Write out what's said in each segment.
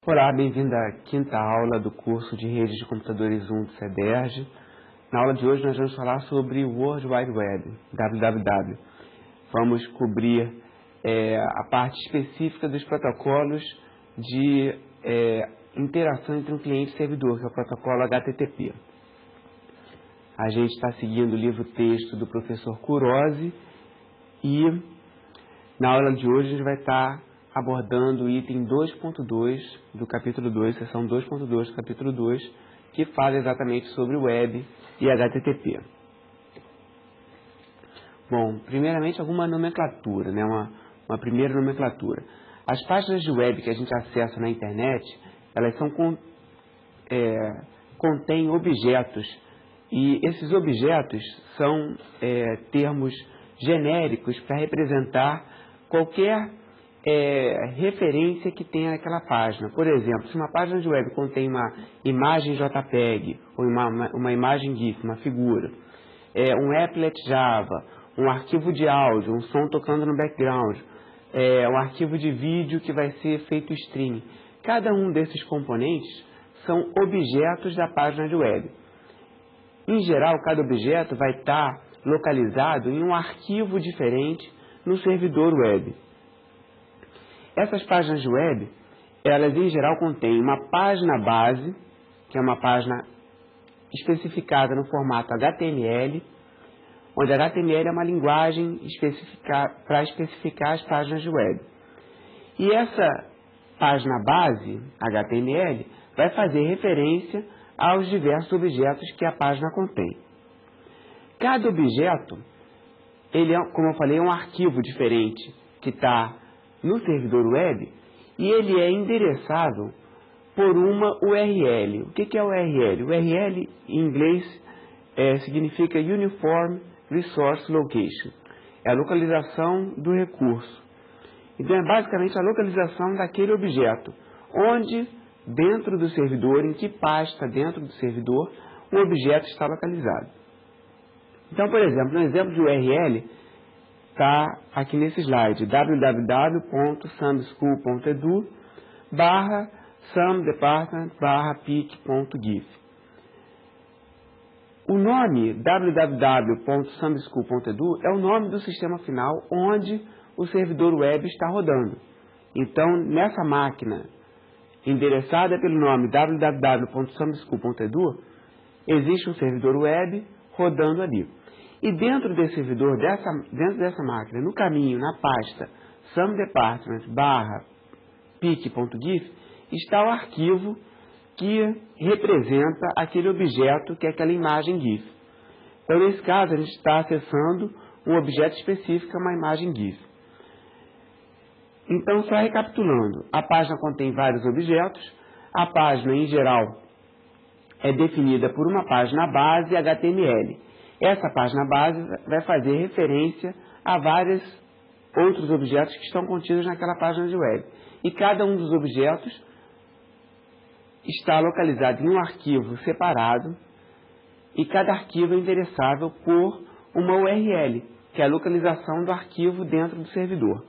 Olá, bem-vindo à quinta aula do curso de Redes de Computadores 1 do CEDERJ. Na aula de hoje nós vamos falar sobre o World Wide Web, www. Vamos cobrir a parte específica dos protocolos de interação entre um cliente e servidor, que é o protocolo HTTP. A gente está seguindo o livro-texto do professor Kurosi e na aula de hoje a gente vai estar abordando o item 2.2 do capítulo 2, seção 2.2 do capítulo 2, que fala exatamente sobre o web e HTTP. Bom, primeiramente alguma nomenclatura, né? uma primeira nomenclatura. As páginas de web que a gente acessa na internet, elas contêm objetos, e esses objetos são termos genéricos para representar qualquer referência que tenha naquela página. Por exemplo, se uma página de web contém uma imagem JPEG, ou uma imagem GIF, uma figura, um applet Java, um arquivo de áudio, um som tocando no background, um arquivo de vídeo que vai ser feito streaming, cada um desses componentes são objetos da página de web. Em geral, cada objeto vai estar localizado em um arquivo diferente no servidor web. Essas páginas de web, elas em geral contêm uma página base, que é uma página especificada no formato HTML, onde HTML é uma linguagem para especificar as páginas de web. E essa página base, HTML, vai fazer referência aos diversos objetos que a página contém. Cada objeto, ele é, como eu falei, um arquivo diferente que está no servidor web e ele é endereçável por uma URL. O que é URL? URL em inglês significa Uniform Resource Location. É a localização do recurso. Então é basicamente a localização daquele objeto, onde dentro do servidor, em que pasta dentro do servidor, o objeto está localizado. Então, por exemplo, no exemplo de URL, está aqui nesse slide, www.samschool.edu/somedepartment/pic.gif. O nome www.samschool.edu é o nome do sistema final onde o servidor web está rodando. Então, nessa máquina endereçada pelo nome www.samschool.edu, existe um servidor web rodando ali. E dentro desse servidor, dentro dessa máquina, no caminho, na pasta somedepartment/pic.gif, está o arquivo que representa aquele objeto, que é aquela imagem GIF. Então, nesse caso, a gente está acessando um objeto específico, uma imagem GIF. Então, só recapitulando, a página contém vários objetos, a página, em geral, é definida por uma página base HTML. Essa página base vai fazer referência a vários outros objetos que estão contidos naquela página de web. E cada um dos objetos está localizado em um arquivo separado e cada arquivo é endereçável por uma URL, que é a localização do arquivo dentro do servidor.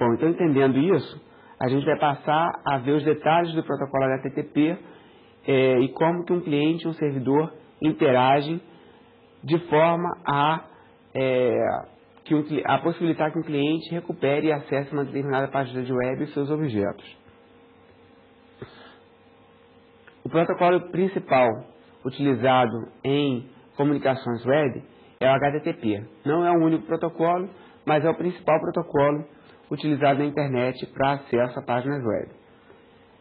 Bom, então entendendo isso, a gente vai passar a ver os detalhes do protocolo HTTP e como que um cliente e um servidor interagem de forma a possibilitar que um cliente recupere e acesse uma determinada página de web e seus objetos. O protocolo principal utilizado em comunicações web é o HTTP. Não é o único protocolo, mas é o principal protocolo utilizado na internet para acesso a páginas web.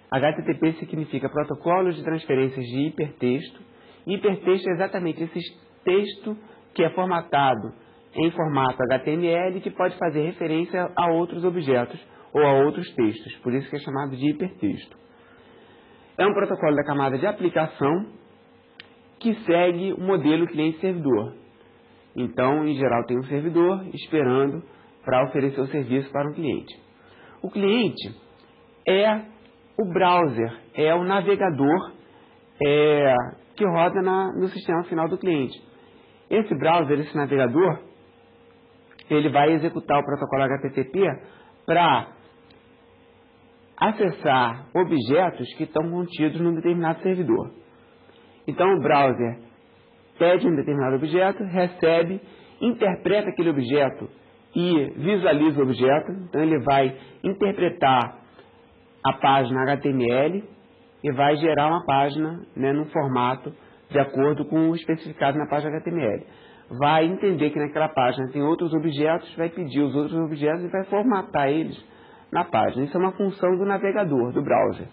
HTTP significa Protocolo de Transferências de Hipertexto. Hipertexto é exatamente esse texto que é formatado em formato HTML que pode fazer referência a outros objetos ou a outros textos, por isso que é chamado de hipertexto. É um protocolo da camada de aplicação que segue o modelo cliente-servidor. Então, em geral, tem um servidor esperando para oferecer o serviço para um cliente. O cliente é o browser, é o navegador que roda no sistema final do cliente. Esse browser, esse navegador, ele vai executar o protocolo HTTP para acessar objetos que estão contidos num determinado servidor. Então o browser pede um determinado objeto, recebe, interpreta aquele objeto e visualiza o objeto. Então ele vai interpretar a página HTML e vai gerar uma página, né, num formato de acordo com o especificado na página HTML. Vai entender que naquela página tem outros objetos, vai pedir os outros objetos e vai formatar eles na página. Isso é uma função do navegador, do browser.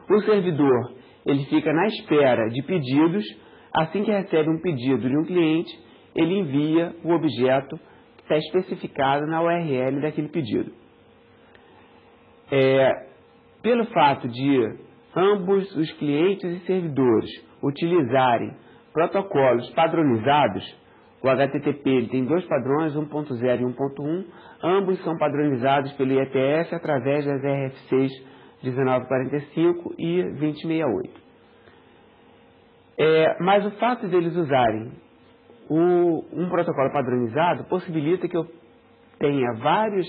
O servidor, ele fica na espera de pedidos. Assim que recebe um pedido de um cliente, ele envia o objeto que está especificado na URL daquele pedido. Pelo fato de ambos os clientes e servidores utilizarem protocolos padronizados, o HTTP ele tem dois padrões, 1.0 e 1.1, ambos são padronizados pelo IETF através das RFCs 1945 e 2068. Mas o fato de eles usarem um protocolo padronizado possibilita que eu tenha vários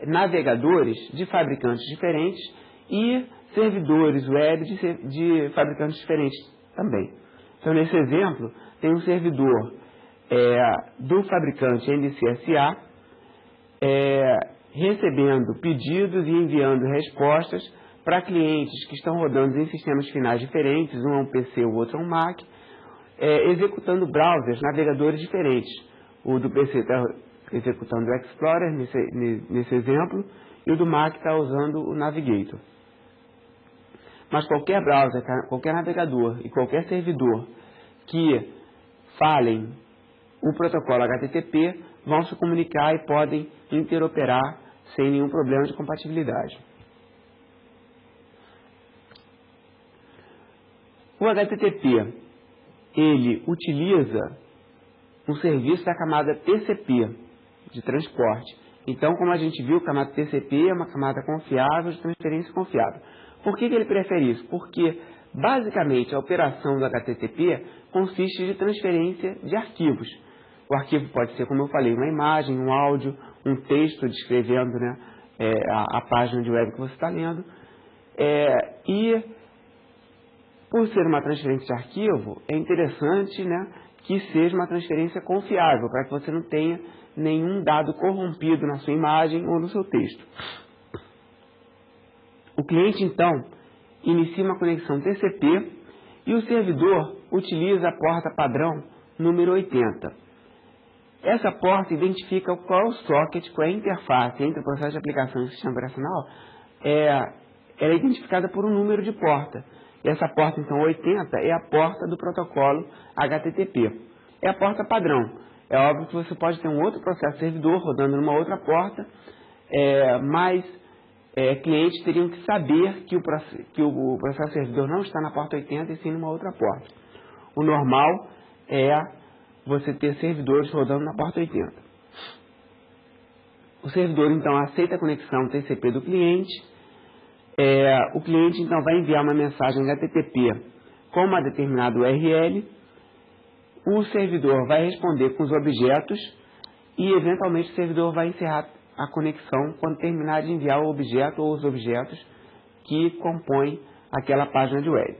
navegadores de fabricantes diferentes e servidores web de fabricantes diferentes também. Então, nesse exemplo, tem um servidor do fabricante NCSA recebendo pedidos e enviando respostas para clientes que estão rodando em sistemas finais diferentes, um é um PC, o outro é um Mac, executando browsers, navegadores diferentes. O do PC está executando o Explorer, nesse exemplo, e o do Mac está usando o Navigator. Mas qualquer browser, qualquer navegador e qualquer servidor que falem o protocolo HTTP vão se comunicar e podem interoperar sem nenhum problema de compatibilidade. O HTTP, ele utiliza um serviço da camada TCP, de transporte. Então, como a gente viu, a camada TCP é uma camada confiável, de transferência confiável. Por que ele prefere isso? Porque, basicamente, a operação do HTTP consiste de transferência de arquivos. O arquivo pode ser, como eu falei, uma imagem, um áudio, um texto descrevendo, né, a página de web que você está lendo. E, por ser uma transferência de arquivo, é interessante, né, que seja uma transferência confiável, para que você não tenha nenhum dado corrompido na sua imagem ou no seu texto. O cliente, então, inicia uma conexão TCP e o servidor utiliza a porta padrão número 80. Essa porta identifica qual é o socket, qual é a interface entre o processo de aplicação e o sistema operacional. Ela é identificada por um número de porta. E essa porta, então, 80, é a porta do protocolo HTTP. É a porta padrão. É óbvio que você pode ter um outro processo servidor rodando numa outra porta, mas clientes teriam que saber que o processo servidor não está na porta 80 e sim numa outra porta. O normal é você ter servidores rodando na porta 80. O servidor, então, aceita a conexão TCP do cliente. O cliente, então, vai enviar uma mensagem HTTP com uma determinada URL. O servidor vai responder com os objetos e, eventualmente, o servidor vai encerrar a conexão quando terminar de enviar o objeto ou os objetos que compõem aquela página de web.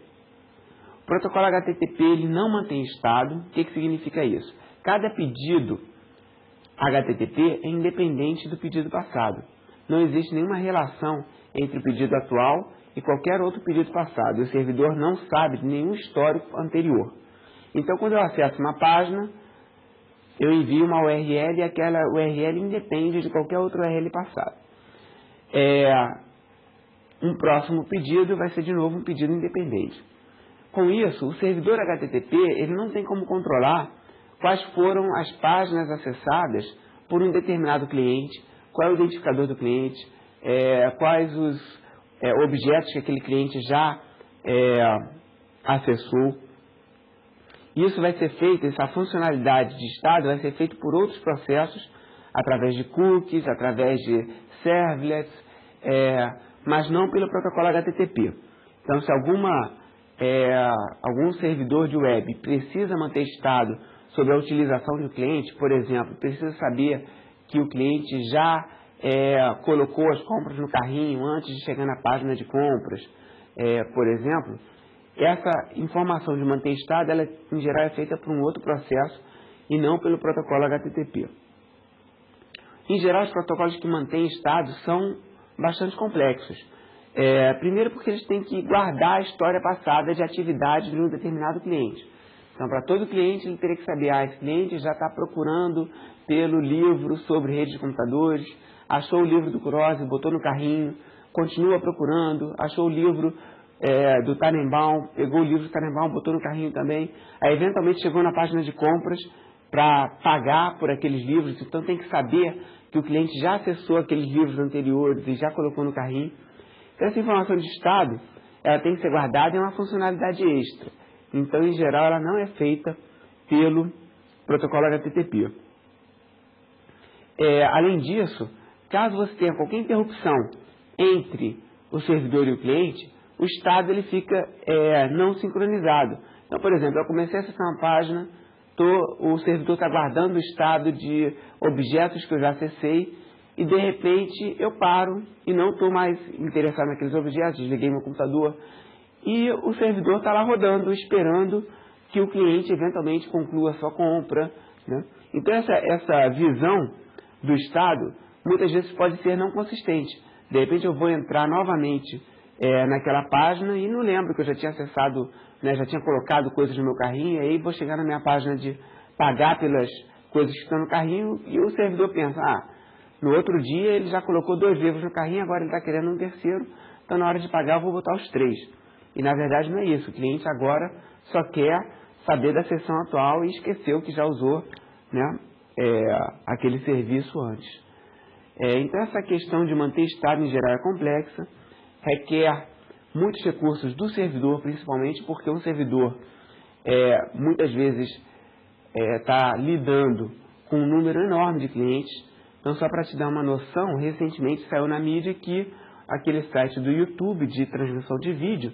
O protocolo HTTP ele não mantém estado. O que significa isso? Cada pedido HTTP é independente do pedido passado. Não existe nenhuma relação entre o pedido atual e qualquer outro pedido passado. O servidor não sabe de nenhum histórico anterior. Então, quando eu acesso uma página, eu envio uma URL e aquela URL independe de qualquer outra URL passada. Um próximo pedido vai ser de novo um pedido independente. Com isso, o servidor HTTP ele não tem como controlar quais foram as páginas acessadas por um determinado cliente, qual é o identificador do cliente, quais os objetos que aquele cliente já acessou. Isso vai ser feito, essa funcionalidade de estado vai ser feita por outros processos, através de cookies, através de servlets, mas não pelo protocolo HTTP. Então, se algum servidor de web precisa manter estado sobre a utilização do cliente, por exemplo, precisa saber que o cliente já colocou as compras no carrinho antes de chegar na página de compras, por exemplo, essa informação de manter estado, ela em geral é feita por um outro processo e não pelo protocolo HTTP. Em geral, os protocolos que mantêm estado são bastante complexos. Primeiro porque eles têm que guardar a história passada de atividade de um determinado cliente. Então, para todo cliente, ele teria que saber, esse cliente já está procurando pelo livro sobre redes de computadores, achou o livro do Kurose, botou no carrinho, continua procurando, achou o livro do Tannenbaum, pegou o livro do Tannenbaum, botou no carrinho também, aí eventualmente chegou na página de compras para pagar por aqueles livros, então tem que saber que o cliente já acessou aqueles livros anteriores e já colocou no carrinho. Então, essa informação de estado, ela tem que ser guardada em uma funcionalidade extra. Então, em geral, ela não é feita pelo protocolo HTTP. Além disso, caso você tenha qualquer interrupção entre o servidor e o cliente, o estado ele fica não sincronizado. Então, por exemplo, eu comecei a acessar uma página, o servidor está guardando o estado de objetos que eu já acessei e, de repente, eu paro e não estou mais interessado naqueles objetos, desliguei meu computador e o servidor está lá rodando, esperando que o cliente eventualmente conclua a sua compra, né? Então, essa visão do estado muitas vezes pode ser não consistente. De repente, eu vou entrar novamente naquela página e não lembro que eu já tinha acessado, né, já tinha colocado coisas no meu carrinho, e aí vou chegar na minha página de pagar pelas coisas que estão no carrinho e o servidor pensa, no outro dia ele já colocou 2 livros no carrinho, agora ele está querendo um terceiro, então na hora de pagar eu vou botar os 3. E na verdade não é isso, o cliente agora só quer saber da sessão atual e esqueceu que já usou, né, aquele serviço antes. Então essa questão de manter estado em geral é complexa, requer muitos recursos do servidor, principalmente porque um servidor muitas vezes está lidando com um número enorme de clientes. Então, só para te dar uma noção, recentemente saiu na mídia que aquele site do YouTube de transmissão de vídeo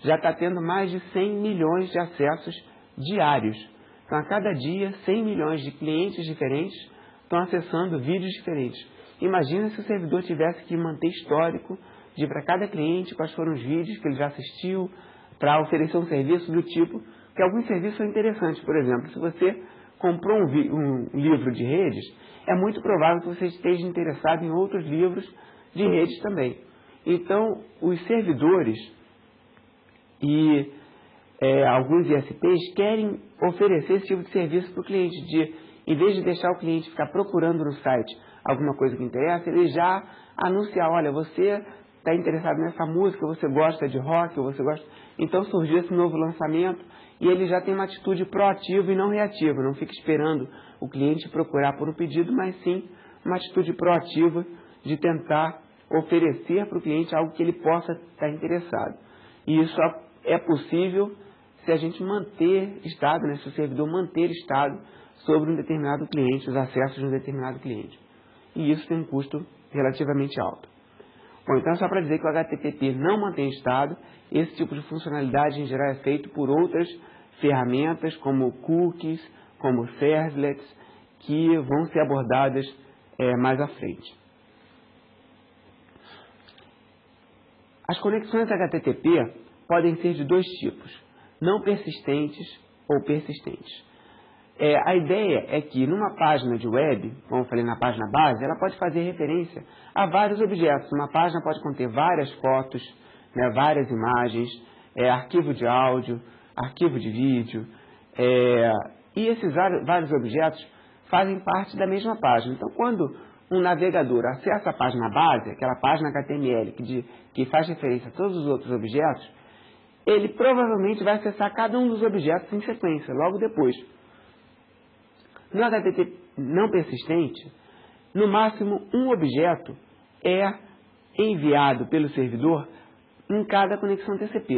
já está tendo mais de 100 milhões de acessos diários. Então, a cada dia, 100 milhões de clientes diferentes estão acessando vídeos diferentes. Imagina se o servidor tivesse que manter histórico de para cada cliente quais foram os vídeos que ele já assistiu, para oferecer um serviço do tipo, que alguns serviços são interessantes. Por exemplo, se você comprou um livro de redes, é muito provável que você esteja interessado em outros livros de redes também. Então, os servidores e alguns ISPs querem oferecer esse tipo de serviço para o cliente, em vez de deixar o cliente ficar procurando no site alguma coisa que interessa, ele já anunciar, olha, você está interessado nessa música, você gosta de rock, você gosta... Então surgiu esse novo lançamento e ele já tem uma atitude proativa e não reativa, não fica esperando o cliente procurar por um pedido, mas sim uma atitude proativa de tentar oferecer para o cliente algo que ele possa estar interessado. E isso é possível se a gente manter estado, né, se o servidor manter estado sobre um determinado cliente, os acessos de um determinado cliente. E isso tem um custo relativamente alto. Bom, então só para dizer que o HTTP não mantém estado, esse tipo de funcionalidade em geral é feito por outras ferramentas como cookies, como servlets, que vão ser abordadas mais à frente. As conexões HTTP podem ser de 2 tipos, não persistentes ou persistentes. A ideia é que numa página de web, como eu falei na página base, ela pode fazer referência a vários objetos. Uma página pode conter várias fotos, né, várias imagens, arquivo de áudio, arquivo de vídeo, e esses vários objetos fazem parte da mesma página. Então, quando um navegador acessa a página base, aquela página HTML que faz referência a todos os outros objetos, ele provavelmente vai acessar cada um dos objetos em sequência, logo depois. No HTTP não persistente, no máximo um objeto é enviado pelo servidor em cada conexão TCP,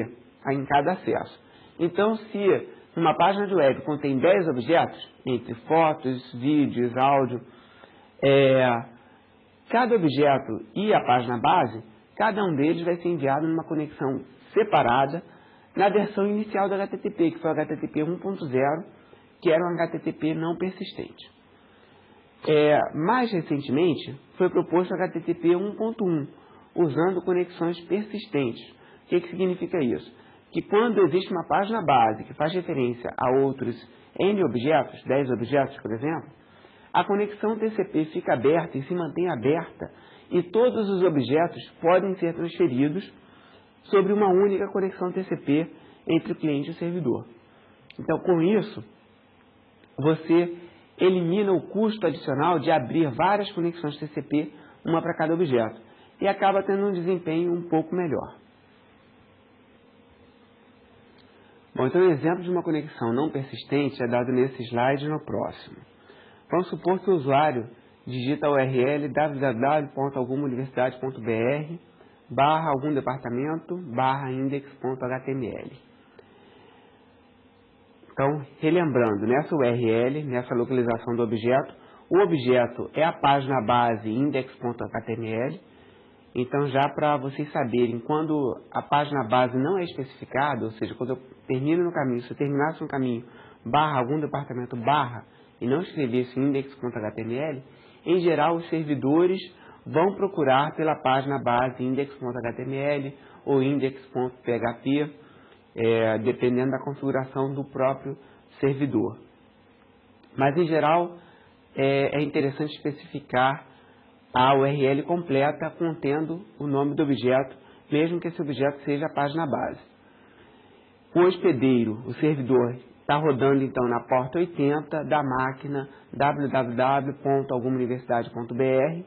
em cada acesso. Então, se uma página de web contém 10 objetos, entre fotos, vídeos, áudio, cada objeto e a página base, cada um deles vai ser enviado numa conexão separada na versão inicial do HTTP, que foi o HTTP 1.0, que era um HTTP não persistente. Mais recentemente, foi proposto o HTTP 1.1, usando conexões persistentes. O que significa isso? Que quando existe uma página base que faz referência a outros N objetos, 10 objetos, por exemplo, a conexão TCP fica aberta e se mantém aberta, e todos os objetos podem ser transferidos sobre uma única conexão TCP entre o cliente e o servidor. Então, com isso, você elimina o custo adicional de abrir várias conexões TCP, uma para cada objeto, e acaba tendo um desempenho um pouco melhor. Bom, então o exemplo de uma conexão não persistente é dado nesse slide e no próximo. Vamos supor que o usuário digita a URL www.alguma universidade.br/algum-departamento/index.html. Então, relembrando, nessa URL, nessa localização do objeto, o objeto é a página base index.html. Então, já para vocês saberem, quando a página base não é especificada, ou seja, quando eu termino no caminho, se eu terminasse no caminho /algum departamento/ e não escrevesse index.html, em geral os servidores vão procurar pela página base index.html ou index.php, dependendo da configuração do próprio servidor. Mas, em geral, é interessante especificar a URL completa contendo o nome do objeto, mesmo que esse objeto seja a página base. O hospedeiro, o servidor, está rodando então na porta 80 da máquina www.algumauniversidade.br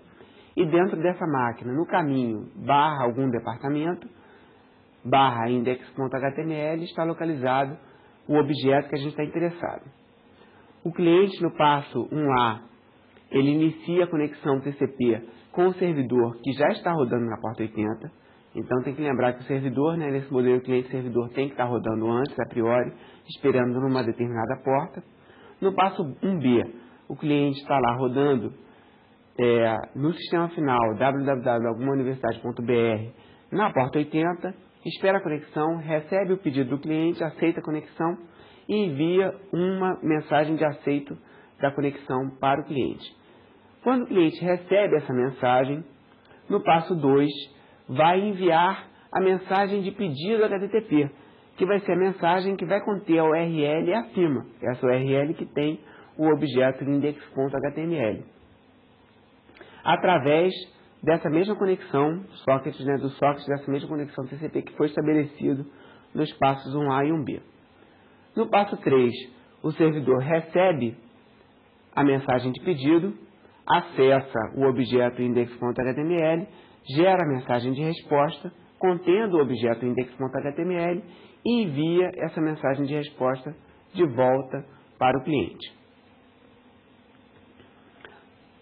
e dentro dessa máquina, no caminho /algum departamento, /index.html, está localizado o objeto que a gente está interessado. O cliente, no passo 1A, ele inicia a conexão TCP com o servidor que já está rodando na porta 80. Então tem que lembrar que o servidor, nesse modelo cliente-servidor, tem que estar rodando antes, a priori, esperando numa determinada porta. No passo 1B, o cliente está lá rodando no sistema final www.algumauniversidade.br na porta 80, espera a conexão, recebe o pedido do cliente, aceita a conexão e envia uma mensagem de aceito da conexão para o cliente. Quando o cliente recebe essa mensagem, no passo 2, vai enviar a mensagem de pedido HTTP, que vai ser a mensagem que vai conter a URL acima, essa URL que tem o objeto index.html. Através dessa mesma conexão, do socket dessa mesma conexão TCP que foi estabelecido nos passos 1A e 1B. No passo 3, o servidor recebe a mensagem de pedido, acessa o objeto index.html, gera a mensagem de resposta, contendo o objeto index.html e envia essa mensagem de resposta de volta para o cliente.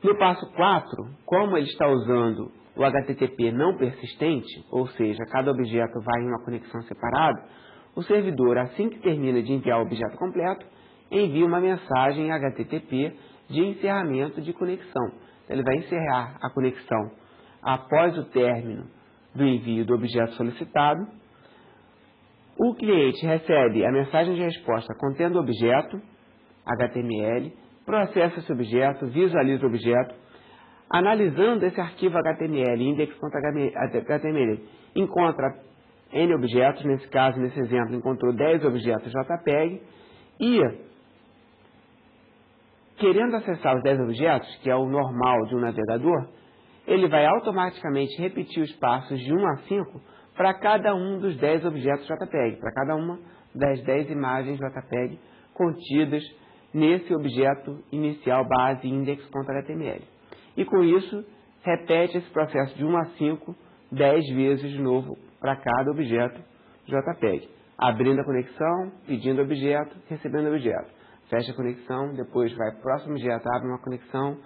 No passo 4, como ele está usando o HTTP não persistente, ou seja, cada objeto vai em uma conexão separada, o servidor, assim que termina de enviar o objeto completo, envia uma mensagem HTTP de encerramento de conexão. Ele vai encerrar a conexão após o término do envio do objeto solicitado. O cliente recebe a mensagem de resposta contendo o objeto HTML, processa esse objeto, visualiza o objeto, analisando esse arquivo HTML, index.html, encontra N objetos, nesse caso, nesse exemplo, encontrou 10 objetos JPEG, e, querendo acessar os 10 objetos, que é o normal de um navegador, ele vai automaticamente repetir os passos de 1 a 5 para cada um dos 10 objetos JPEG, para cada uma das 10 imagens JPEG contidas nesse objeto inicial base index.html. E com isso, repete esse processo de 1 a 5, 10 vezes de novo para cada objeto JPEG, abrindo a conexão, pedindo objeto, recebendo objeto. Fecha a conexão, depois vai para o próximo objeto, abre uma conexão,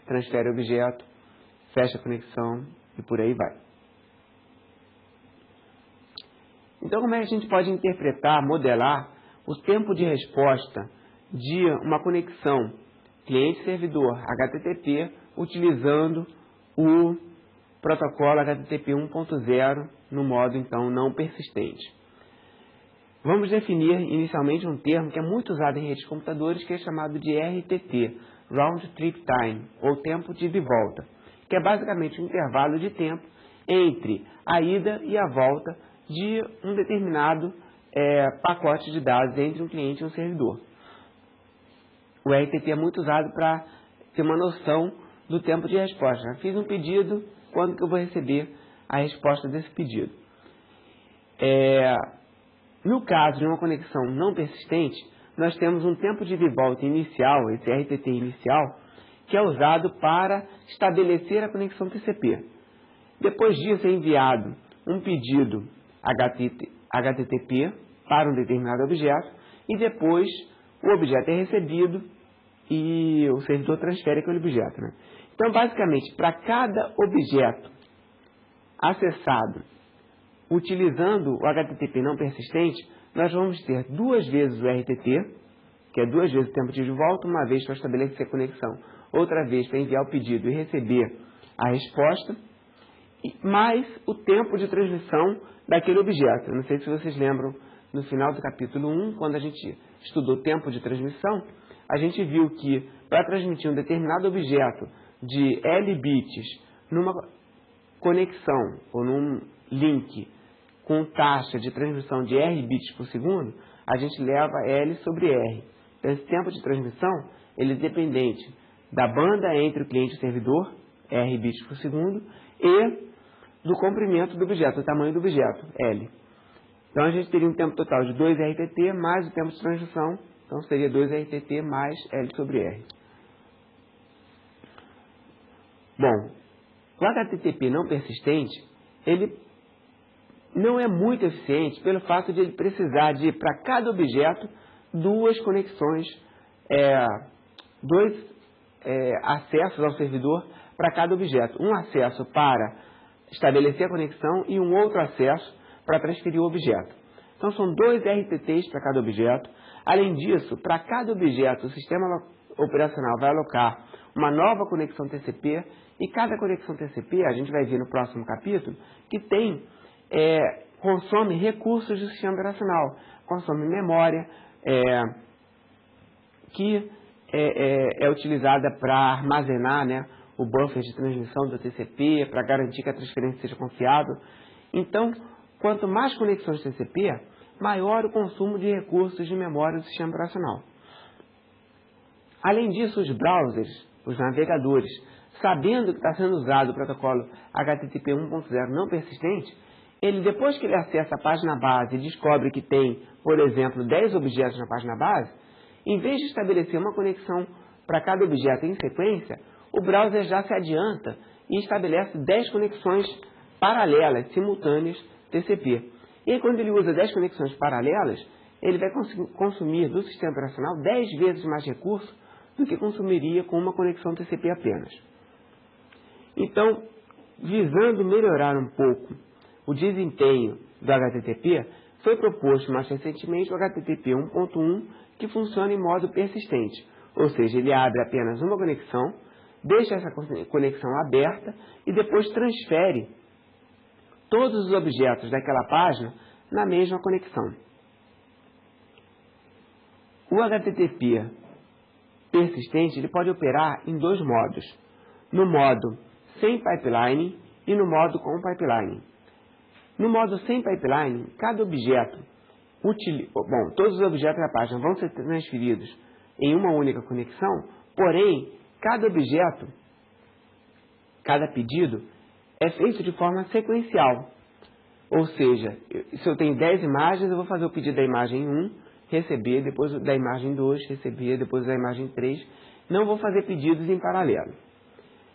transfere o objeto, fecha a conexão e por aí vai. Então, como é que a gente pode interpretar, modelar o tempo de resposta de uma conexão cliente-servidor HTTP utilizando o protocolo HTTP 1.0 no modo, então, não persistente? Vamos definir inicialmente um termo que é muito usado em redes de computadores, que é chamado de RTT, round trip time, ou tempo de ida e volta, que é basicamente um intervalo de tempo entre a ida e a volta de um determinado pacote de dados entre um cliente e um servidor. O RTT é muito usado para ter uma noção do tempo de resposta. Eu fiz um pedido, quando que eu vou receber a resposta desse pedido? No caso de uma conexão não persistente, nós temos um tempo de ida e volta inicial, esse RTT inicial, que é usado para estabelecer a conexão TCP. Depois disso é enviado um pedido HTTP para um determinado objeto e depois o objeto é recebido e o servidor transfere aquele objeto, né? Então, basicamente, para cada objeto acessado utilizando o HTTP não persistente, nós vamos ter 2 vezes o RTT, que é 2 vezes o tempo de volta, uma vez para estabelecer a conexão, outra vez para enviar o pedido e receber a resposta, mais o tempo de transmissão daquele objeto. Eu não sei se vocês lembram, no final do capítulo 1, quando a gente estudou tempo de transmissão, a gente viu que para transmitir um determinado objeto de L bits numa conexão ou num link com taxa de transmissão de R bits por segundo, a gente leva L sobre R. Então, esse tempo de transmissão ele é dependente da banda entre o cliente e o servidor, R bits por segundo, e do comprimento do objeto, do tamanho do objeto, L. Então, a gente teria um tempo total de 2 RTT mais o tempo de transmissão, então seria 2 RTT mais L sobre R. Bom, o HTTP não persistente, ele não é muito eficiente pelo fato de ele precisar de, para cada objeto, 2 conexões, 2 acessos ao servidor para cada objeto. Um acesso para estabelecer a conexão e um outro acesso para transferir o objeto. Então, são 2 RTTs para cada objeto. Além disso, para cada objeto, o sistema operacional vai alocar uma nova conexão TCP e cada conexão TCP, a gente vai ver no próximo capítulo, que consome recursos do sistema operacional, consome memória, que é utilizada para armazenar, né, o buffer de transmissão do TCP, para garantir que a transferência seja confiável. Então, quanto mais conexões TCP, maior o consumo de recursos de memória do sistema operacional. Além disso, os browsers, os navegadores, sabendo que está sendo usado o protocolo HTTP 1.0 não persistente, ele, depois que ele acessa a página base e descobre que tem, por exemplo, 10 objetos na página base, em vez de estabelecer uma conexão para cada objeto em sequência, o browser já se adianta e estabelece 10 conexões paralelas, simultâneas, TCP. E aí, quando ele usa 10 conexões paralelas, ele vai consumir do sistema operacional 10 vezes mais recursos do que consumiria com uma conexão TCP apenas. Então, visando melhorar um pouco o desempenho do HTTP, foi proposto mais recentemente o HTTP 1.1, que funciona em modo persistente, ou seja, ele abre apenas uma conexão, deixa essa conexão aberta e depois transfere todos os objetos daquela página na mesma conexão. O HTTP persistente ele pode operar em 2 modos, no modo sem pipeline e no modo com pipeline. No modo sem pipeline, cada objeto, todos os objetos da página vão ser transferidos em uma única conexão, porém, cada objeto, cada pedido, é feito de forma sequencial. Ou seja, se eu tenho 10 imagens, eu vou fazer o pedido da imagem 1, receber, depois da imagem 2, receber, depois da imagem 3. Não vou fazer pedidos em paralelo.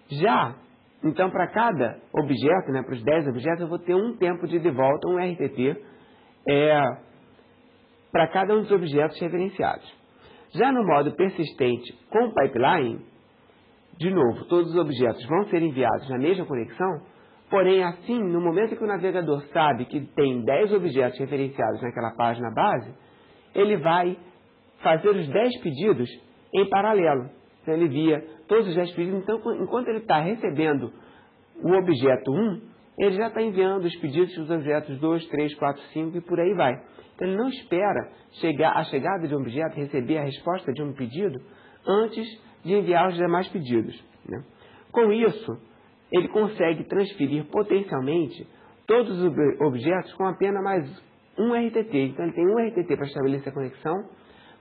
Já, então, para cada objeto, né, para os 10 objetos, eu vou ter um tempo de volta, um RTT, para cada um dos objetos referenciados. Já no modo persistente com pipeline, de novo, todos os objetos vão ser enviados na mesma conexão, porém, assim, no momento que o navegador sabe que tem 10 objetos referenciados naquela página base, ele vai fazer os 10 pedidos em paralelo. Então, ele envia todos os 10 pedidos. Então, enquanto ele está recebendo o objeto 1, ele já está enviando os pedidos dos objetos 2, 3, 4, 5 e por aí vai. Então, ele não espera a chegada de um objeto, receber a resposta de um pedido, antes de enviar os demais pedidos, né? Com isso, ele consegue transferir potencialmente todos os objetos com apenas mais um RTT. Então, ele tem um RTT para estabelecer a conexão,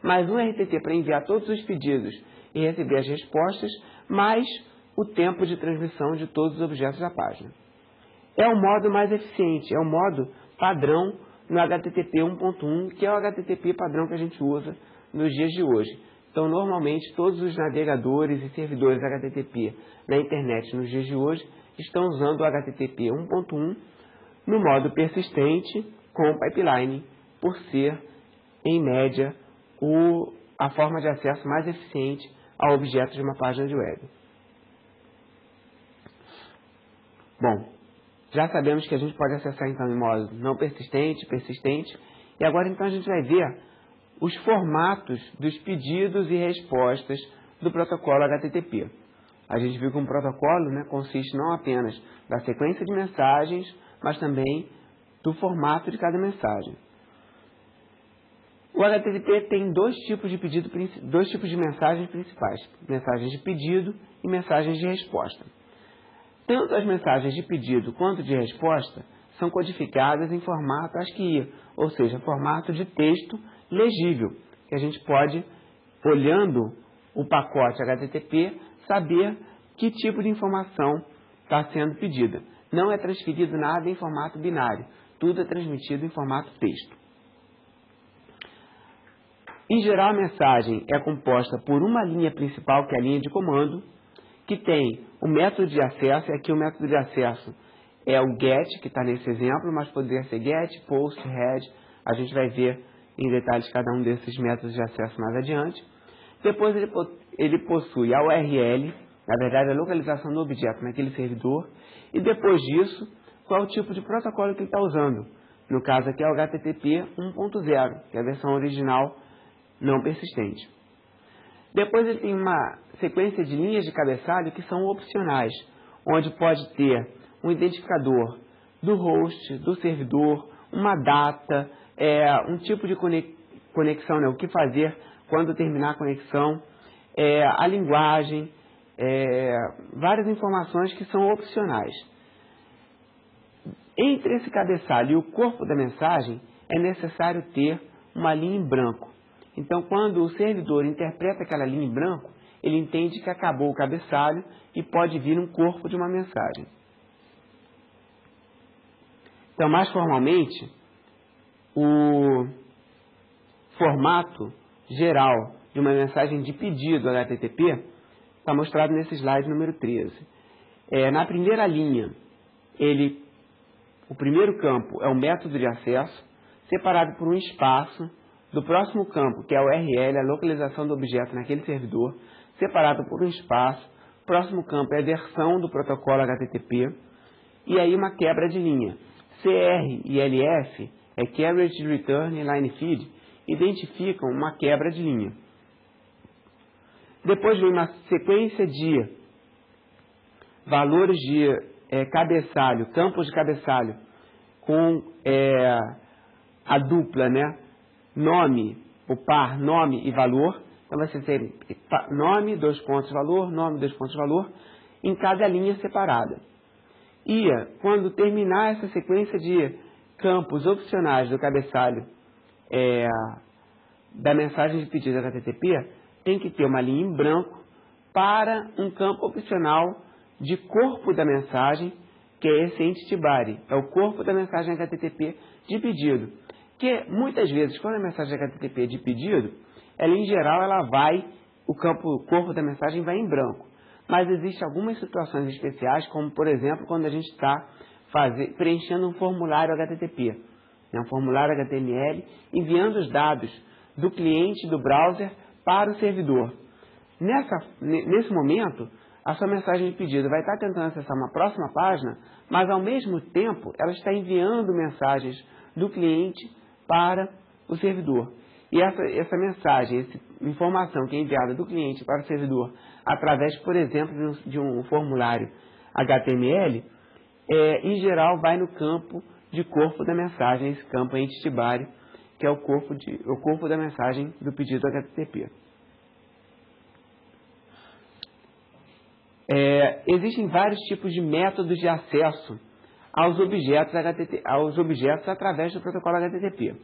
mais um RTT para enviar todos os pedidos e receber as respostas, mais o tempo de transmissão de todos os objetos da página. É o modo mais eficiente, é o modo padrão no HTTP 1.1, que é o HTTP padrão que a gente usa nos dias de hoje. Então, normalmente, todos os navegadores e servidores HTTP na internet nos dias de hoje estão usando o HTTP 1.1 no modo persistente com pipeline, por ser, em média, a forma de acesso mais eficiente a objetos de uma página de web. Bom, já sabemos que a gente pode acessar então em modo não persistente, persistente, e agora então a gente vai ver os formatos dos pedidos e respostas do protocolo HTTP. A gente viu que um protocolo, né, consiste não apenas da sequência de mensagens, mas também do formato de cada mensagem. O HTTP tem dois tipos de mensagens principais: mensagens de pedido e mensagens de resposta. Tanto as mensagens de pedido quanto de resposta são codificadas em formato ASCII, ou seja, formato de texto legível, que a gente pode, olhando o pacote HTTP, saber que tipo de informação está sendo pedida. Não é transferido nada em formato binário, tudo é transmitido em formato texto. Em geral, a mensagem é composta por uma linha principal, que é a linha de comando, que tem o método de acesso, e aqui o método de acesso é o GET, que está nesse exemplo, mas poderia ser GET, POST, HEAD, a gente vai ver em detalhes cada um desses métodos de acesso mais adiante. Depois ele possui a URL, na verdade a localização do objeto naquele servidor, e depois disso, qual é o tipo de protocolo que ele está usando. No caso aqui é o HTTP 1.0, que é a versão original não persistente. Depois ele tem uma sequência de linhas de cabeçalho que são opcionais, onde pode ter um identificador do host, do servidor, uma data, um tipo de conexão, né, o que fazer quando terminar a conexão, a linguagem, várias informações que são opcionais. Entre esse cabeçalho e o corpo da mensagem é necessário ter uma linha em branco. Então, quando o servidor interpreta aquela linha em branco, ele entende que acabou o cabeçalho e pode vir um corpo de uma mensagem. Então, mais formalmente, o formato geral de uma mensagem de pedido HTTP está mostrado nesse slide número 13. Na primeira linha, o primeiro campo é o método de acesso, separado por um espaço. Do próximo campo, que é a URL, a localização do objeto naquele servidor, separado por um espaço. O próximo campo é a versão do protocolo HTTP. E aí uma quebra de linha. CR e LF, Carriage Return e Line Feed, identificam uma quebra de linha. Depois vem uma sequência de valores de cabeçalho, campos de cabeçalho, com a dupla, né? Nome, o par nome e valor. Então vai ser nome, 2 pontos, valor, nome, 2 pontos, valor, em cada linha separada. E quando terminar essa sequência de campos opcionais do cabeçalho da mensagem de pedido HTTP, tem que ter uma linha em branco para um campo opcional de corpo da mensagem, que é esse entity body, é o corpo da mensagem HTTP de pedido. Que muitas vezes, quando a mensagem HTTP é de pedido, ela em geral o corpo da mensagem vai em branco. Mas existem algumas situações especiais, como por exemplo, quando a gente está preenchendo um formulário HTTP, um formulário HTML, enviando os dados do cliente do browser para o servidor. Nesse momento, a sua mensagem de pedido vai estar tentando acessar uma próxima página, mas ao mesmo tempo ela está enviando mensagens do cliente para o servidor. E essa mensagem, essa informação que é enviada do cliente para o servidor através, por exemplo, de um formulário HTML, em geral vai no campo de corpo da mensagem, esse campo entity body, que é o corpo da mensagem do pedido HTTP. Existem vários tipos de métodos de acesso aos objetos através do protocolo HTTP.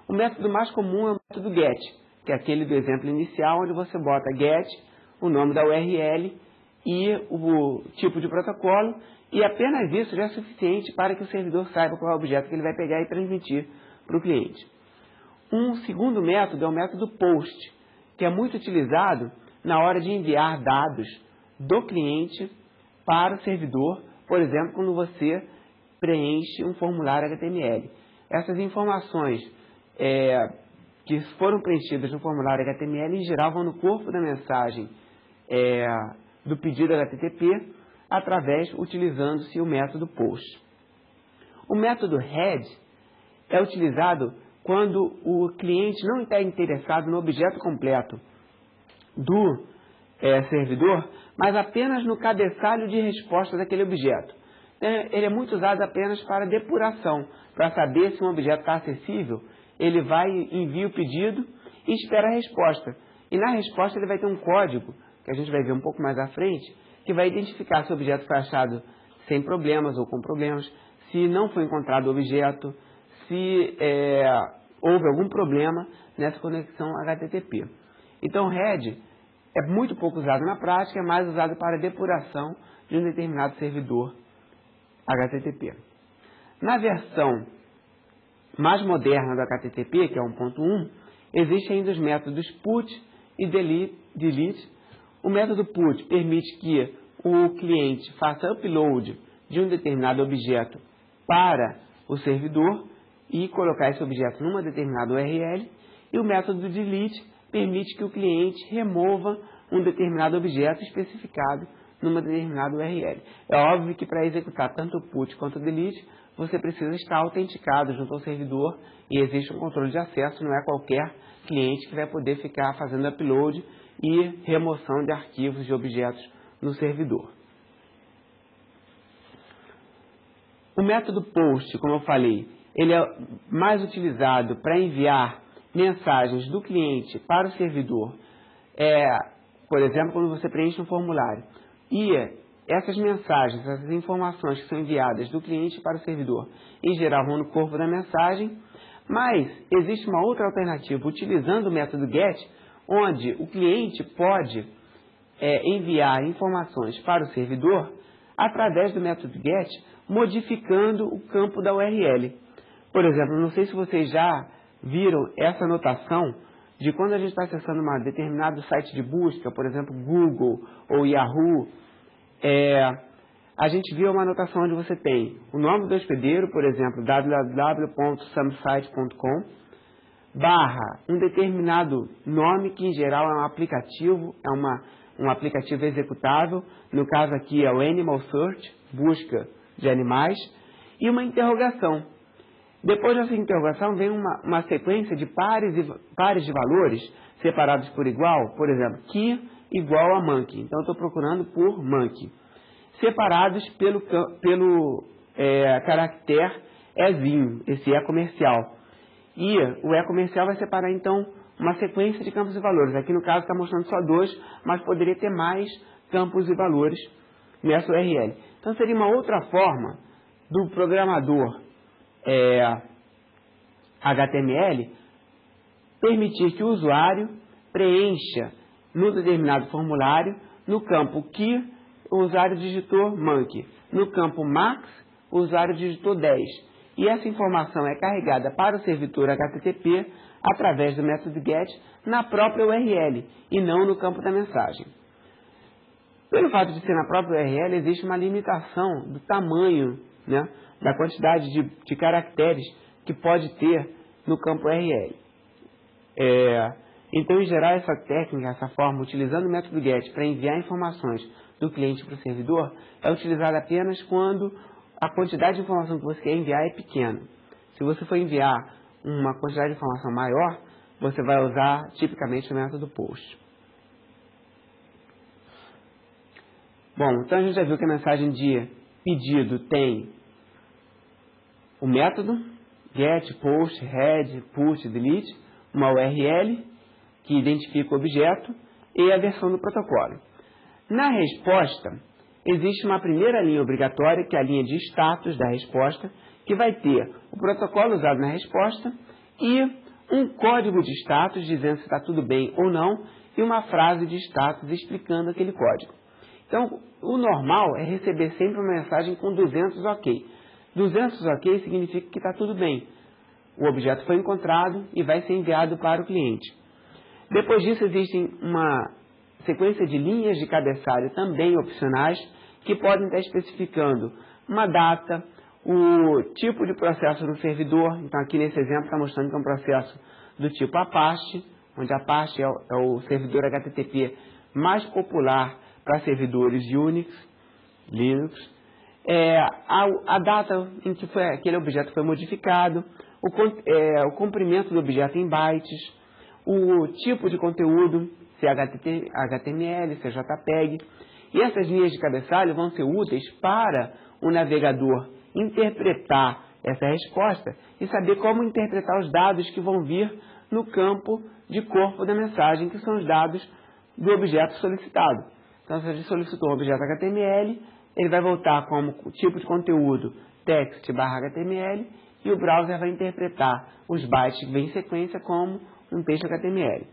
O método mais comum é o método GET, que é aquele do exemplo inicial, onde você bota GET, o nome da URL e o tipo de protocolo, e apenas isso já é suficiente para que o servidor saiba qual é o objeto que ele vai pegar e transmitir para o cliente. Um segundo método é o método POST, que é muito utilizado na hora de enviar dados do cliente para o servidor, por exemplo, quando você preenche um formulário HTML. Essas informações que foram preenchidas no formulário HTML, em geral, vão no corpo da mensagem do pedido HTTP, utilizando-se o método POST. O método HEAD é utilizado quando o cliente não está interessado no objeto completo do servidor, mas apenas no cabeçalho de resposta daquele objeto. Ele é muito usado apenas para depuração, para saber se um objeto está acessível. Ele vai, envia o pedido e espera a resposta. E na resposta ele vai ter um código, que a gente vai ver um pouco mais à frente, que vai identificar se o objeto foi achado sem problemas ou com problemas, se não foi encontrado o objeto, se houve algum problema nessa conexão HTTP. Então o HEAD é muito pouco usado na prática, é mais usado para depuração de um determinado servidor HTTP. Na versão mais moderna do HTTP, que é 1.1, existem ainda os métodos PUT e delete. O método PUT permite que o cliente faça upload de um determinado objeto para o servidor e colocar esse objeto numa determinada URL, e o método delete permite que o cliente remova um determinado objeto especificado numa determinada URL. É óbvio que para executar tanto o PUT quanto o delete, você precisa estar autenticado junto ao servidor e existe um controle de acesso, não é qualquer cliente que vai poder ficar fazendo upload e remoção de arquivos de objetos no servidor. O método POST, como eu falei, ele é mais utilizado para enviar mensagens do cliente para o servidor, por exemplo, quando você preenche um formulário. E essas mensagens, essas informações que são enviadas do cliente para o servidor, em geral vão no corpo da mensagem, mas existe uma outra alternativa, utilizando o método GET, onde o cliente pode enviar informações para o servidor através do método GET, modificando o campo da URL. Por exemplo, não sei se vocês já viram essa notação de quando a gente está acessando um determinado site de busca, por exemplo, Google ou Yahoo, a gente viu uma anotação onde você tem o nome do hospedeiro, por exemplo, www.samsite.com, barra um determinado nome, que em geral é um aplicativo, um aplicativo executável, no caso aqui é o Animal Search, busca de animais, e uma interrogação. Depois dessa interrogação vem uma sequência de pares de valores separados por igual, por exemplo, key igual a monkey. Então eu estou procurando por monkey. Separados pelo caractere ezinho, esse é comercial. E o comercial vai separar então uma sequência de campos e valores. Aqui no caso está mostrando só 2, mas poderia ter mais campos e valores nessa URL. Então seria uma outra forma do programador HTML permitir que o usuário preencha no determinado formulário, no campo key, o usuário digitou monkey, no campo max, o usuário digitou 10. E essa informação é carregada para o servidor HTTP através do método GET na própria URL e não no campo da mensagem. Pelo fato de ser na própria URL, existe uma limitação do tamanho, da quantidade de caracteres que pode ter no campo URL. Então, em geral, essa técnica, essa forma, utilizando o método GET para enviar informações do cliente para o servidor, é utilizada apenas quando a quantidade de informação que você quer enviar é pequena. Se você for enviar uma quantidade de informação maior, você vai usar tipicamente o método POST. Bom, então a gente já viu que a mensagem de pedido tem o método GET, POST, HEAD, PUT, DELETE, uma URL que identifica o objeto e a versão do protocolo. Na resposta, existe uma primeira linha obrigatória, que é a linha de status da resposta, que vai ter o protocolo usado na resposta e um código de status dizendo se está tudo bem ou não e uma frase de status explicando aquele código. Então, o normal é receber sempre uma mensagem com 200 OK. 200 OK significa que está tudo bem. O objeto foi encontrado e vai ser enviado para o cliente. Depois disso, existem uma sequência de linhas de cabeçalho também opcionais que podem estar especificando uma data, o tipo de processo no servidor. Então, aqui nesse exemplo está mostrando que é um processo do tipo Apache, onde Apache é o servidor HTTP mais popular para servidores Unix, Linux. A data em que aquele objeto foi modificado, o comprimento do objeto em bytes, o tipo de conteúdo, se é HTML, se é JPEG. E essas linhas de cabeçalho vão ser úteis para o navegador interpretar essa resposta e saber como interpretar os dados que vão vir no campo de corpo da mensagem, que são os dados do objeto solicitado. Então, se a gente solicitou um objeto HTML, ele vai voltar como tipo de conteúdo text/HTML e o browser vai interpretar os bytes que vêm em sequência como um texto HTML.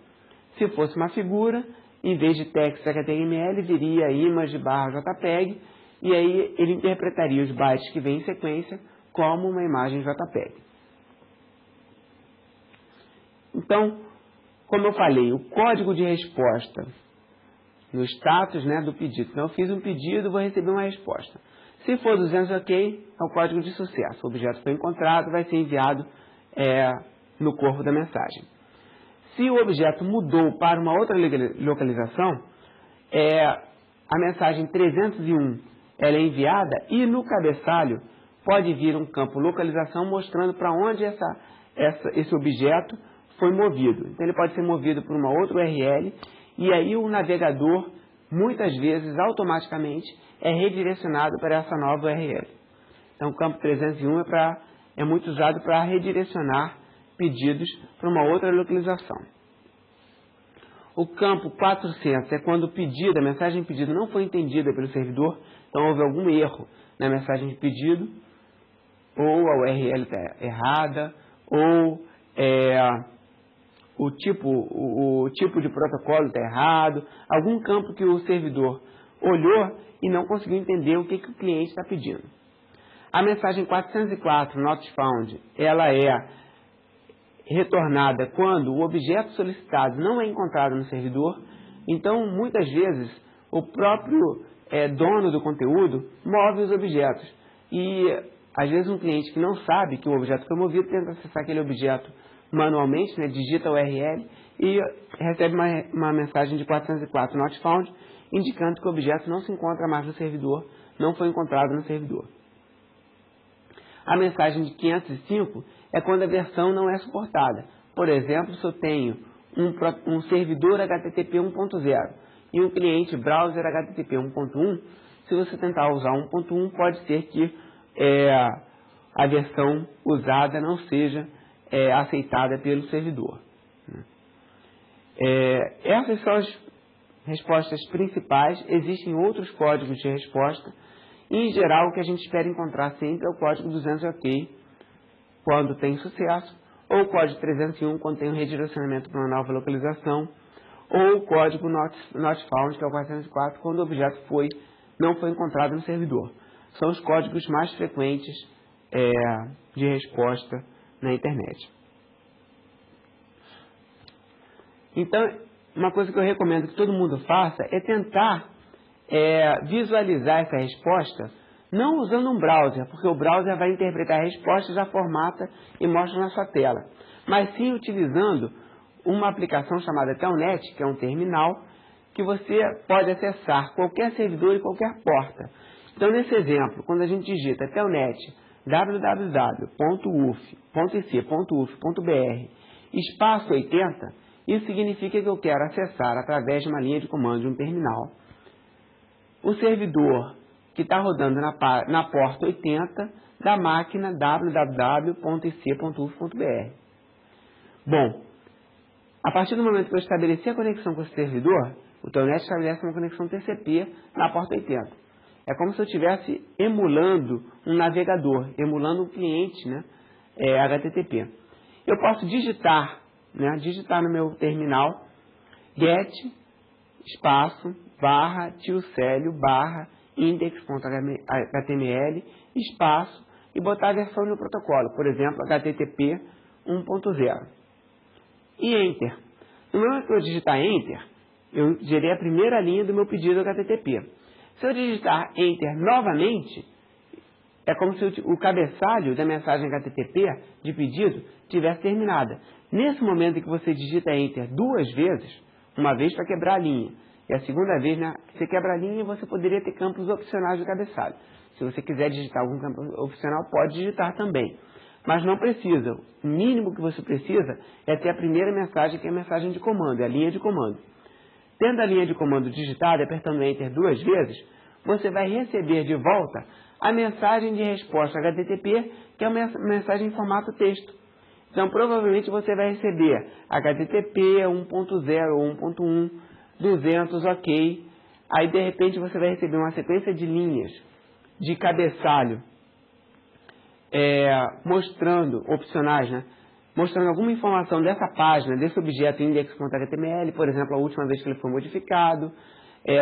Se fosse uma figura, em vez de text HTML, viria image/JPEG, e aí ele interpretaria os bytes que vêm em sequência como uma imagem JPEG. Então, como eu falei, o código de resposta no status, do pedido. Então, eu fiz um pedido, vou receber uma resposta. Se for 200 OK, é o código de sucesso. O objeto foi encontrado, vai ser enviado no corpo da mensagem. Se o objeto mudou para uma outra localização, a mensagem 301 ela é enviada e no cabeçalho pode vir um campo localização mostrando para onde esse objeto foi movido. Então, ele pode ser movido por uma outra URL e aí o navegador, muitas vezes, automaticamente, é redirecionado para essa nova URL. Então, o campo 301 é muito usado para redirecionar pedidos para uma outra localização. O campo 400 é quando a mensagem de pedido não foi entendida pelo servidor, então houve algum erro na mensagem de pedido, ou a URL está errada, ou o tipo de protocolo está errado, algum campo que o servidor olhou e não conseguiu entender o que o cliente está pedindo. A mensagem 404, not found, ela é retornada quando o objeto solicitado não é encontrado no servidor. Então, muitas vezes, o próprio dono do conteúdo move os objetos. E, às vezes, um cliente que não sabe que o objeto foi movido tenta acessar aquele objeto manualmente, digita a URL e recebe uma mensagem de 404 not found, indicando que o objeto não se encontra mais no servidor, não foi encontrado no servidor. A mensagem de 505 é quando a versão não é suportada. Por exemplo, se eu tenho um servidor HTTP 1.0 e um cliente browser HTTP 1.1, se você tentar usar 1.1, pode ser que a versão usada não seja aceitada pelo servidor. Essas são as respostas principais. Existem outros códigos de resposta. Em geral, o que a gente espera encontrar sempre é o código 200 OK, quando tem sucesso, ou o código 301, quando tem um redirecionamento para uma nova localização, ou o código not found, que é o 404, quando o objeto não foi encontrado no servidor. São os códigos mais frequentes de resposta na internet. Então, uma coisa que eu recomendo que todo mundo faça é tentar visualizar essa resposta, não usando um browser, porque o browser vai interpretar a resposta, já formata e mostra na sua tela, mas sim utilizando uma aplicação chamada Telnet, que é um terminal, que você pode acessar qualquer servidor e qualquer porta. Então, nesse exemplo, quando a gente digita Telnet www.ic.uf.br espaço 80, isso significa que eu quero acessar através de uma linha de comando de um terminal o servidor que está rodando na porta 80 da máquina www.ic.uf.br. Bom, a partir do momento que eu estabeleci a conexão com esse servidor, o Telnet estabelece uma conexão TCP na porta 80. É como se eu estivesse emulando um navegador, emulando um cliente, né, HTTP. Eu posso digitar, né, digitar no meu terminal get espaço barra tiocélio barra index.html espaço e botar a versão do protocolo, por exemplo, HTTP 1.0 e Enter. No momento que eu digitar Enter, eu gerei a primeira linha do meu pedido HTTP. Se eu digitar Enter novamente, é como se o cabeçalho da mensagem HTTP de pedido tivesse terminada. Nesse momento em que você digita Enter duas vezes, uma vez para quebrar a linha, e a segunda vez, né, que você quebra a linha, você poderia ter campos opcionais do cabeçalho. Se você quiser digitar algum campo opcional, pode digitar também. Mas não precisa. O mínimo que você precisa é ter a primeira mensagem, que é a mensagem de comando, é a linha de comando. Tendo a linha de comando digitada, apertando Enter duas vezes, você vai receber de volta a mensagem de resposta HTTP, que é uma mensagem em formato texto. Então, provavelmente você vai receber HTTP 1.0 ou 1.1, 200, ok. Aí, de repente, você vai receber uma sequência de linhas de cabeçalho mostrando, opcionais, né? Mostrando alguma informação dessa página, desse objeto index.html, por exemplo, a última vez que ele foi modificado,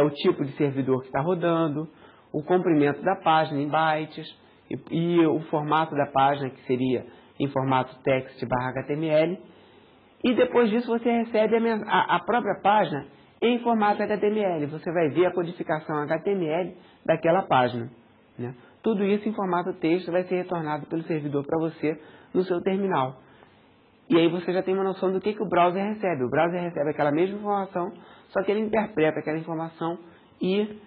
o tipo de servidor que está rodando, o comprimento da página em bytes e o formato da página, que seria em formato text/html. E depois disso você recebe a própria página em formato HTML. Você vai ver a codificação HTML daquela página, né? Tudo isso em formato texto vai ser retornado pelo servidor para você no seu terminal. E aí você já tem uma noção do que o browser recebe. O browser recebe aquela mesma informação, só que ele interpreta aquela informação e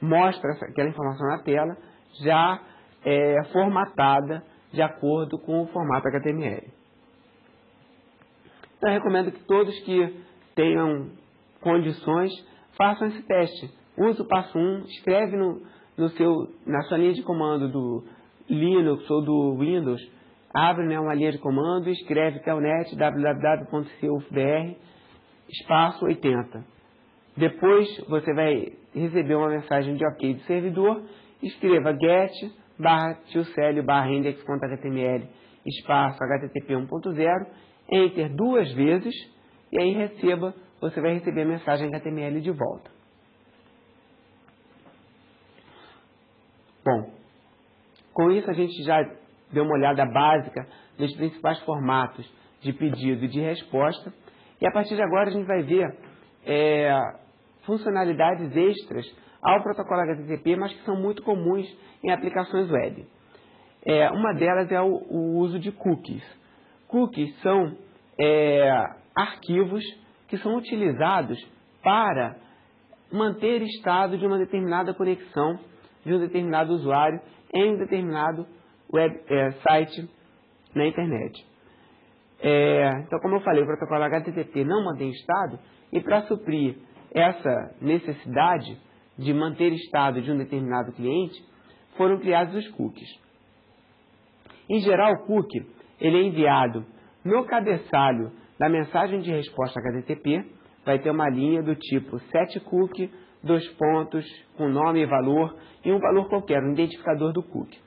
mostra aquela informação na tela, já formatada de acordo com o formato HTML. Então eu recomendo que todos que tenham condições façam esse teste. Use o passo 1, escreve na sua linha de comando do Linux ou do Windows, abre, né, uma linha de comando e escreve telnet www.cufbr espaço 80. Depois você vai receber uma mensagem de OK do servidor, escreva get tiocélio index.html espaço http 1.0, enter duas vezes e aí você vai receber a mensagem HTML de volta. Bom, com isso a gente já deu uma olhada básica nos principais formatos de pedido e de resposta. E a partir de agora a gente vai ver funcionalidades extras ao protocolo HTTP, mas que são muito comuns em aplicações web. Uma delas é o uso de cookies. Cookies são arquivos que são utilizados para manter estado de uma determinada conexão, de um determinado usuário em um determinado site na internet. Então, como eu falei, o protocolo HTTP não mantém estado, e para suprir essa necessidade de manter estado de um determinado cliente, foram criados os cookies. Em geral, o cookie ele é enviado no cabeçalho da mensagem de resposta HTTP, vai ter uma linha do tipo setCookie, dois pontos, com nome e valor, e um valor qualquer, um identificador do cookie.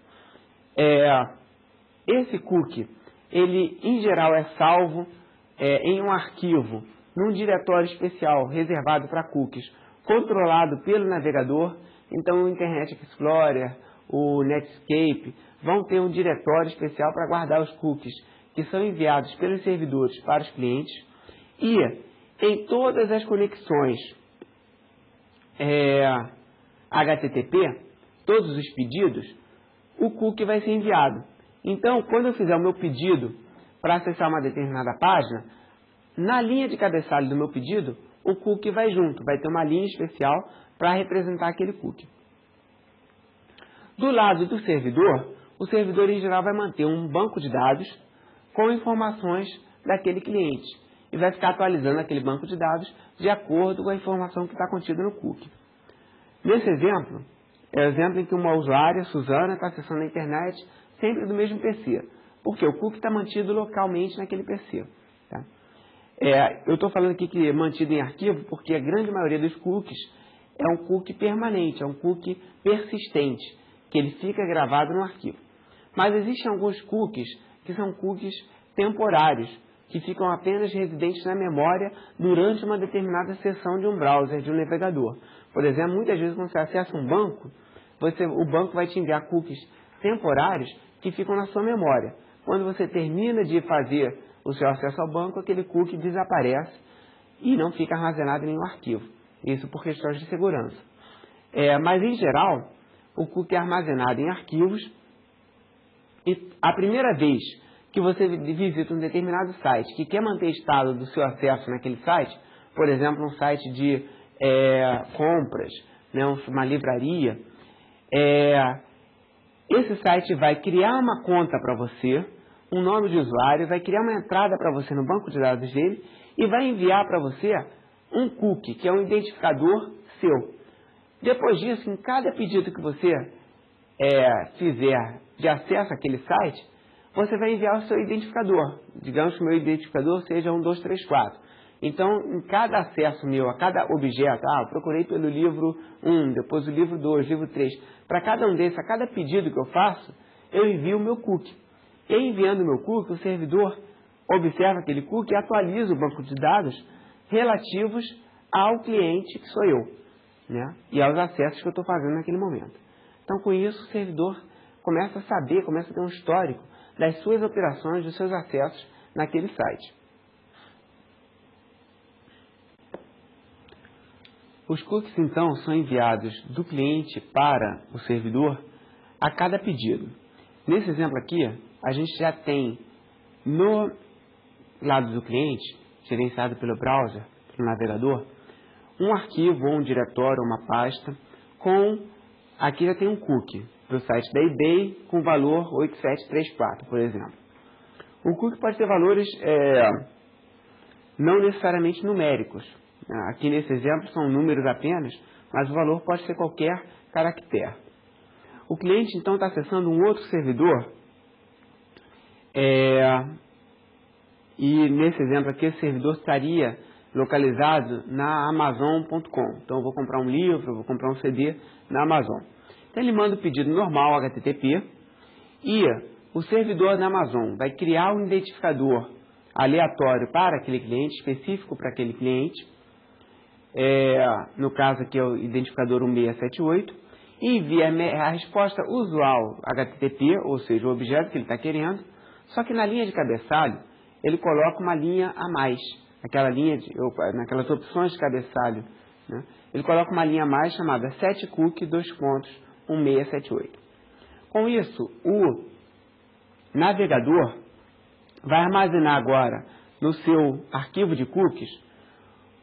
Esse cookie, ele em geral é salvo em um arquivo, num diretório especial reservado para cookies, controlado pelo navegador. Então o Internet Explorer, o Netscape, vão ter um diretório especial para guardar os cookies que são enviados pelos servidores para os clientes. E em todas as conexões HTTP, todos os pedidos, o cookie vai ser enviado. Então, quando eu fizer o meu pedido para acessar uma determinada página, na linha de cabeçalho do meu pedido, o cookie vai junto, vai ter uma linha especial para representar aquele cookie. Do lado do servidor, o servidor em geral vai manter um banco de dados com informações daquele cliente e vai ficar atualizando aquele banco de dados de acordo com a informação que está contida no cookie. Nesse exemplo, é o exemplo em que uma usuária, Suzana, está acessando a internet sempre do mesmo PC, porque o cookie está mantido localmente naquele PC. Tá? Eu estou falando aqui que é mantido em arquivo porque a grande maioria dos cookies é um cookie permanente, é um cookie persistente, que ele fica gravado no arquivo. Mas existem alguns cookies que são cookies temporários, que ficam apenas residentes na memória durante uma determinada sessão de um browser, de um navegador. Por exemplo, muitas vezes quando você acessa um banco, o banco vai te enviar cookies temporários que ficam na sua memória. Quando você termina de fazer o seu acesso ao banco, aquele cookie desaparece e não fica armazenado em nenhum arquivo. Isso por questões de segurança. Mas, em geral, o cookie é armazenado em arquivos e a primeira vez que você visita um determinado site que quer manter estado do seu acesso naquele site, por exemplo, um site de compras, né, uma livraria, esse site vai criar uma conta para você, um nome de usuário, vai criar uma entrada para você no banco de dados dele e vai enviar para você um cookie, que é um identificador seu. Depois disso, em cada pedido que você fizer de acesso àquele site, você vai enviar o seu identificador. Digamos que o meu identificador seja 1234. Então, em cada acesso meu, a cada objeto, eu procurei pelo livro 1, depois o livro 2, livro 3, para cada um desses, a cada pedido que eu faço, eu envio o meu cookie. E enviando o meu cookie, o servidor observa aquele cookie e atualiza o banco de dados relativos ao cliente, que sou eu, né? E aos acessos que eu estou fazendo naquele momento. Então, com isso, o servidor começa a saber, começa a ter um histórico das suas operações, dos seus acessos naquele site. Os cookies, então, são enviados do cliente para o servidor a cada pedido. Nesse exemplo aqui, a gente já tem no lado do cliente, gerenciado pelo browser, pelo navegador, um arquivo, ou um diretório, ou uma pasta, aqui já tem um cookie para o site da eBay com valor 8734, por exemplo. O cookie pode ter valores não necessariamente numéricos. Aqui nesse exemplo são números apenas, mas o valor pode ser qualquer caractere. O cliente então está acessando um outro servidor e nesse exemplo aqui esse servidor estaria localizado na Amazon.com. Então eu vou comprar um livro, eu vou comprar um CD na Amazon. Então ele manda o pedido normal HTTP e o servidor da Amazon vai criar um identificador aleatório para aquele cliente, específico para aquele cliente. No caso aqui é o identificador 1678, e envia a resposta usual HTTP, ou seja, o objeto que ele está querendo, só que na linha de cabeçalho ele coloca uma linha a mais, naquelas opções de cabeçalho, né? Ele coloca uma linha a mais chamada setcookie 1678. Com isso, o navegador vai armazenar agora no seu arquivo de cookies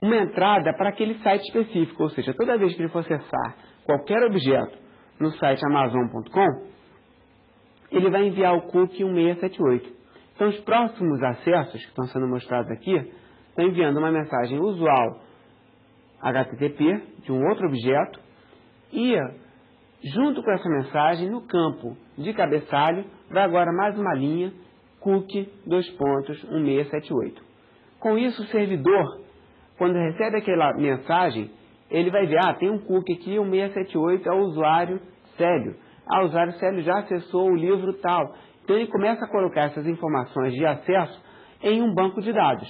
uma entrada para aquele site específico, ou seja, toda vez que ele for acessar qualquer objeto no site Amazon.com, ele vai enviar o cookie 1678. Então, os próximos acessos que estão sendo mostrados aqui estão enviando uma mensagem usual HTTP de um outro objeto e, junto com essa mensagem, no campo de cabeçalho, vai agora mais uma linha cookie 1678. Com isso, o servidor, quando recebe aquela mensagem, ele vai ver, tem um cookie aqui, 1678 é o usuário Célio. O usuário Célio já acessou o livro tal. Então ele começa a colocar essas informações de acesso em um banco de dados.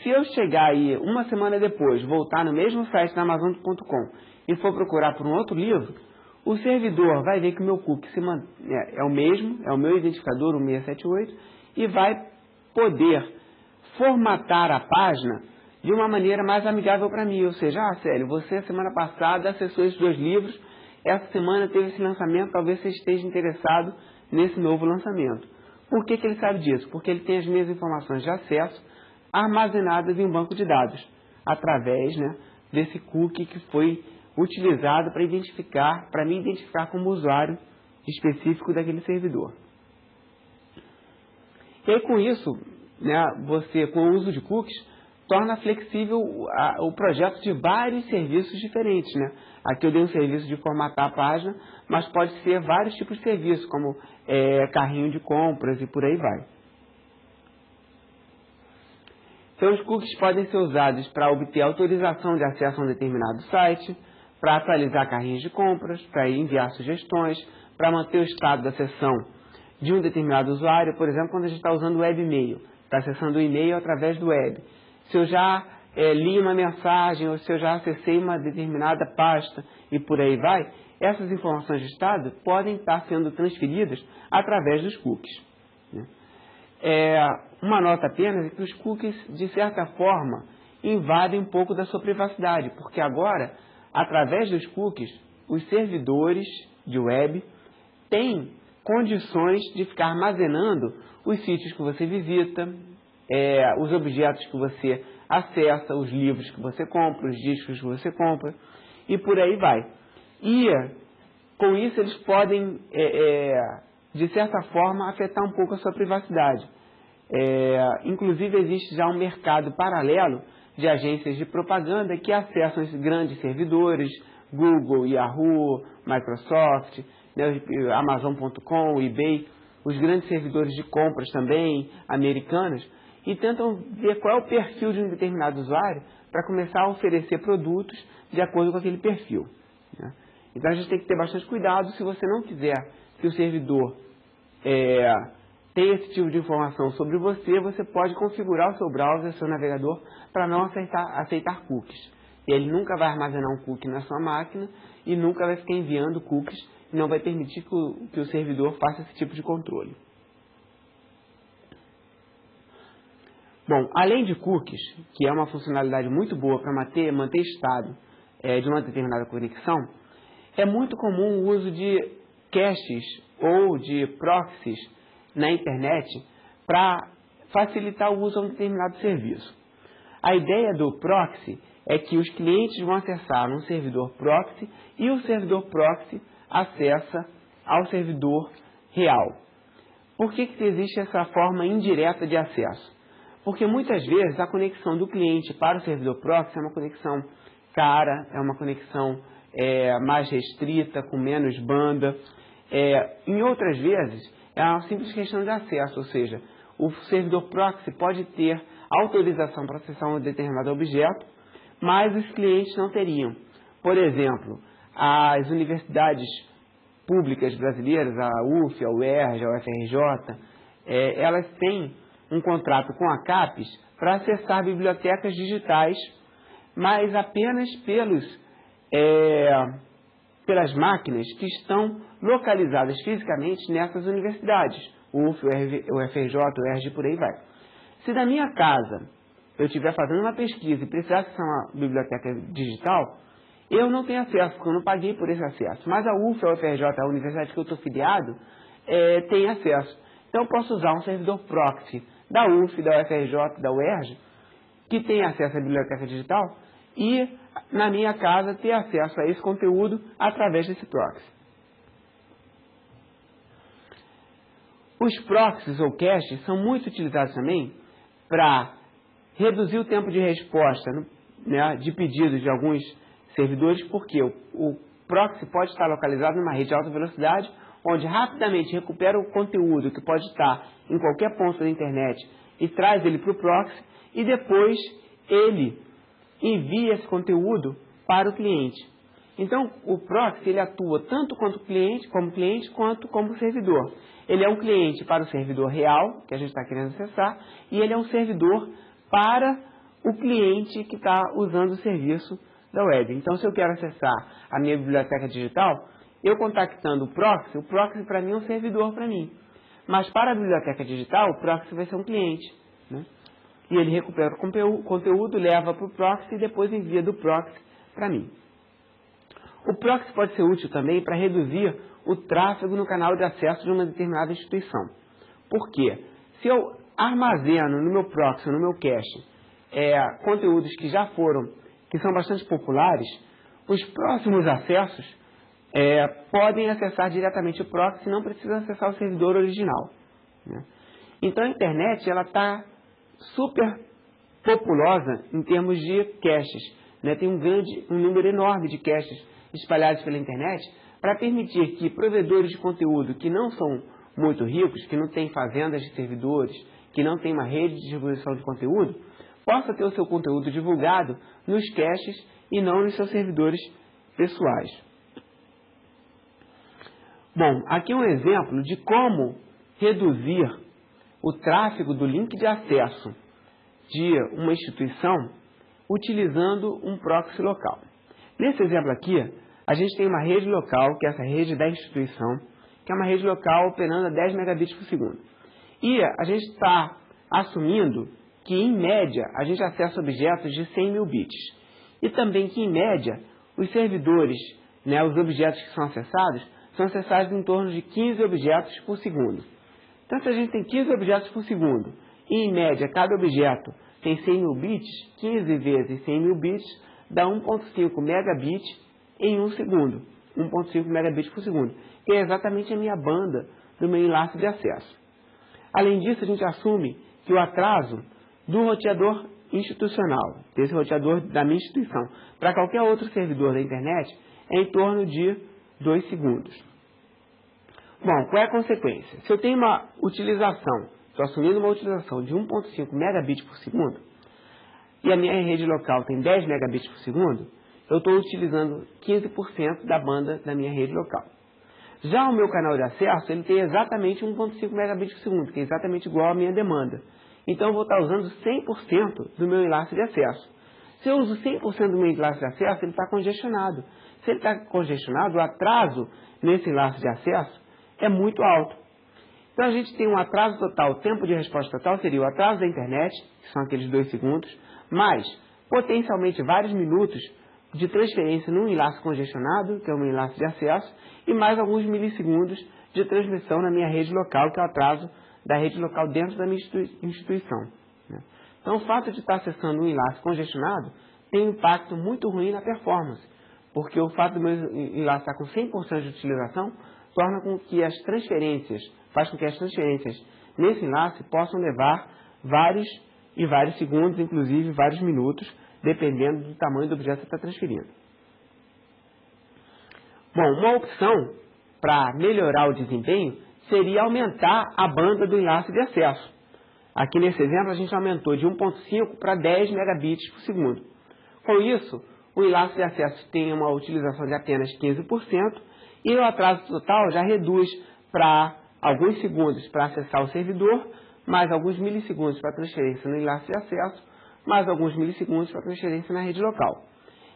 Se eu chegar aí uma semana depois, voltar no mesmo site da Amazon.com e for procurar por um outro livro, o servidor vai ver que o meu cookie é o mesmo, é o meu identificador, 1678, e vai poder formatar a página de uma maneira mais amigável para mim. Ou seja, Célio, você semana passada acessou esses 2 livros, essa semana teve esse lançamento, talvez você esteja interessado nesse novo lançamento. Por que ele sabe disso? Porque ele tem as minhas informações de acesso armazenadas em um banco de dados, através desse cookie que foi utilizado para me identificar como usuário específico daquele servidor. E aí, com isso, você, com o uso de cookies, torna flexível o projeto de vários serviços diferentes, Aqui eu dei um serviço de formatar a página, mas pode ser vários tipos de serviços, como carrinho de compras e por aí vai. Então, os cookies podem ser usados para obter autorização de acesso a um determinado site, para atualizar carrinhos de compras, para enviar sugestões, para manter o estado da sessão de um determinado usuário. Por exemplo, quando a gente está usando o webmail, está acessando o e-mail através do web. Se eu já li uma mensagem ou se eu já acessei uma determinada pasta e por aí vai, essas informações de estado podem estar sendo transferidas através dos cookies, né? Uma nota apenas é que os cookies, de certa forma, invadem um pouco da sua privacidade, porque agora, através dos cookies, os servidores de web têm condições de ficar armazenando os sítios que você visita, os objetos que você acessa, os livros que você compra, os discos que você compra, e por aí vai. E, com isso, eles podem, de certa forma, afetar um pouco a sua privacidade. Inclusive, existe já um mercado paralelo de agências de propaganda que acessam esses grandes servidores, Google, Yahoo, Microsoft, né, Amazon.com, eBay, os grandes servidores de compras também, americanos, e tentam ver qual é o perfil de um determinado usuário para começar a oferecer produtos de acordo com aquele perfil, né? Então a gente tem que ter bastante cuidado. Se você não quiser que o servidor tenha esse tipo de informação sobre você, você pode configurar o seu browser, o seu navegador, para não aceitar cookies. E ele nunca vai armazenar um cookie na sua máquina e nunca vai ficar enviando cookies e não vai permitir que o servidor faça esse tipo de controle. Bom, além de cookies, que é uma funcionalidade muito boa para manter estado de uma determinada conexão, é muito comum o uso de caches ou de proxies na internet para facilitar o uso de um determinado serviço. A ideia do proxy é que os clientes vão acessar um servidor proxy e o servidor proxy acessa ao servidor real. Por que existe essa forma indireta de acesso? Porque muitas vezes a conexão do cliente para o servidor proxy é uma conexão cara, é uma conexão mais restrita, com menos banda. Em outras vezes, é uma simples questão de acesso, ou seja, o servidor proxy pode ter autorização para acessar um determinado objeto, mas os clientes não teriam. Por exemplo, as universidades públicas brasileiras, a UF, a UERJ, a UFRJ, elas têm um contrato com a CAPES para acessar bibliotecas digitais, mas apenas pelas máquinas que estão localizadas fisicamente nessas universidades, UF, UFRJ, UERJ e por aí vai. Se na minha casa eu estiver fazendo uma pesquisa e precisar acessar uma biblioteca digital, eu não tenho acesso, porque eu não paguei por esse acesso. Mas a UF, a UFRJ, a universidade que eu estou filiado, tem acesso. Então eu posso usar um servidor proxy da UF, da UFRJ, da UERJ, que tem acesso à biblioteca digital, e na minha casa ter acesso a esse conteúdo através desse proxy. Os proxies ou caches são muito utilizados também para reduzir o tempo de resposta, né, de pedidos de alguns servidores, porque o proxy pode estar localizado numa rede de alta velocidade, onde rapidamente recupera o conteúdo que pode estar em qualquer ponto da internet e traz ele para o proxy, e depois ele envia esse conteúdo para o cliente. Então, o proxy ele atua tanto como cliente quanto como servidor. Ele é um cliente para o servidor real, que a gente está querendo acessar, e ele é um servidor para o cliente que está usando o serviço da web. Então, se eu quero acessar a minha biblioteca digital, eu contactando o proxy para mim é um servidor para mim. Mas para a biblioteca digital, o proxy vai ser um cliente, né? E ele recupera o conteúdo, leva para o proxy e depois envia do proxy para mim. O proxy pode ser útil também para reduzir o tráfego no canal de acesso de uma determinada instituição. Por quê? Se eu armazeno no meu proxy, no meu cache, conteúdos que são bastante populares, os próximos acessos podem acessar diretamente o proxy e não precisam acessar o servidor original, né? Então a internet está super populosa em termos de caches, né? Tem um número enorme de caches espalhados pela internet para permitir que provedores de conteúdo que não são muito ricos, que não têm fazendas de servidores, que não têm uma rede de distribuição de conteúdo, possa ter o seu conteúdo divulgado nos caches e não nos seus servidores pessoais. Bom, aqui um exemplo de como reduzir o tráfego do link de acesso de uma instituição utilizando um proxy local. Nesse exemplo aqui, a gente tem uma rede local, que é essa rede da instituição, que é uma rede local operando a 10 megabits por segundo. E a gente está assumindo que, em média, a gente acessa objetos de 100 mil bits. E também que, em média, os servidores, os objetos que são acessados em torno de 15 objetos por segundo. Então, se a gente tem 15 objetos por segundo, e, em média, cada objeto tem 100 mil bits, 15 vezes 100 mil bits dá 1.5 megabit em um segundo. 1.5 megabits por segundo, que é exatamente a minha banda do meu enlace de acesso. Além disso, a gente assume que o atraso do roteador institucional, desse roteador da minha instituição, para qualquer outro servidor da internet, é em torno de 2 segundos. Bom, qual é a consequência? Se eu tenho uma utilização, estou assumindo uma utilização de 1.5 megabits por segundo, e a minha rede local tem 10 megabits por segundo, eu estou utilizando 15% da banda da minha rede local. Já o meu canal de acesso, ele tem exatamente 1.5 megabits por segundo, que é exatamente igual à minha demanda. Então, eu vou estar usando 100% do meu enlace de acesso. Se eu uso 100% do meu enlace de acesso, ele está congestionado. Se ele está congestionado, o atraso nesse enlace de acesso é muito alto. Então, a gente tem um atraso total, o tempo de resposta total seria o atraso da internet, que são aqueles 2 segundos, mais, potencialmente, vários minutos de transferência num enlace congestionado, que é o meu enlace de acesso, e mais alguns milissegundos de transmissão na minha rede local, que é o atraso da rede local dentro da minha instituição. Então, o fato de estar acessando um enlace congestionado tem um impacto muito ruim na performance, porque o fato do meu enlace estar com 100% de utilização torna com que as transferências, faz com que as transferências nesse enlace possam levar vários segundos, inclusive vários minutos, dependendo do tamanho do objeto que você está transferindo. Bom, uma opção para melhorar o desempenho seria aumentar a banda do enlace de acesso. Aqui nesse exemplo a gente aumentou de 1.5 para 10 megabits por segundo. Com isso, o enlace de acesso tem uma utilização de apenas 15% e o atraso total já reduz para alguns segundos para acessar o servidor, mais alguns milissegundos para transferência no enlace de acesso, mais alguns milissegundos para transferência na rede local.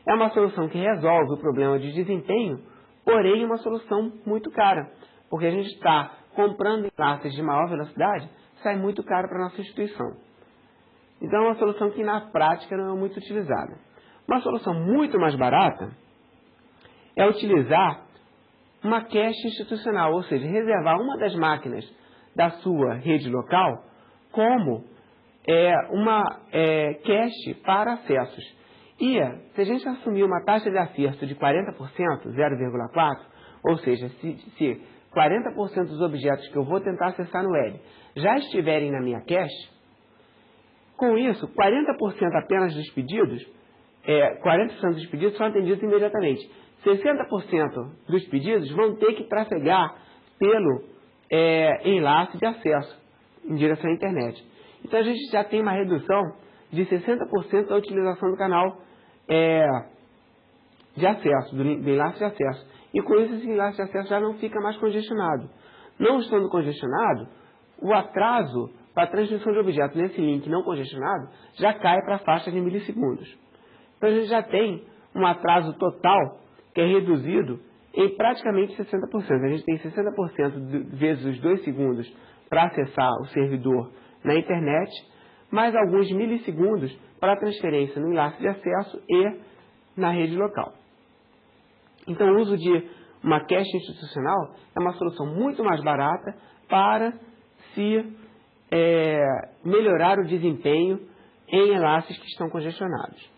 É uma solução que resolve o problema de desempenho, porém é uma solução muito cara, porque a gente está comprando enlaces de maior velocidade, sai muito caro para a nossa instituição. Então é uma solução que na prática não é muito utilizada. Uma solução muito mais barata é utilizar uma cache institucional, ou seja, reservar uma das máquinas da sua rede local como uma cache para acessos. E se a gente assumir uma taxa de acerto de 40%, 0,4, ou seja, se 40% dos objetos que eu vou tentar acessar no web já estiverem na minha cache, com isso, 40% apenas dos pedidos, 40% dos pedidos são atendidos imediatamente. 60% dos pedidos vão ter que trafegar pelo enlace de acesso em direção à internet. Então, a gente já tem uma redução de 60% da utilização do canal de acesso, do enlace de acesso. E com isso, esse enlace de acesso já não fica mais congestionado. Não estando congestionado, o atraso para a transmissão de objetos nesse link não congestionado já cai para a faixa de milissegundos. Então, a gente já tem um atraso total que é reduzido em praticamente 60%. A gente tem 60% vezes os 2 segundos para acessar o servidor na internet, mais alguns milissegundos para a transferência no enlace de acesso e na rede local. Então, o uso de uma cache institucional é uma solução muito mais barata para se melhorar o desempenho em enlaces que estão congestionados.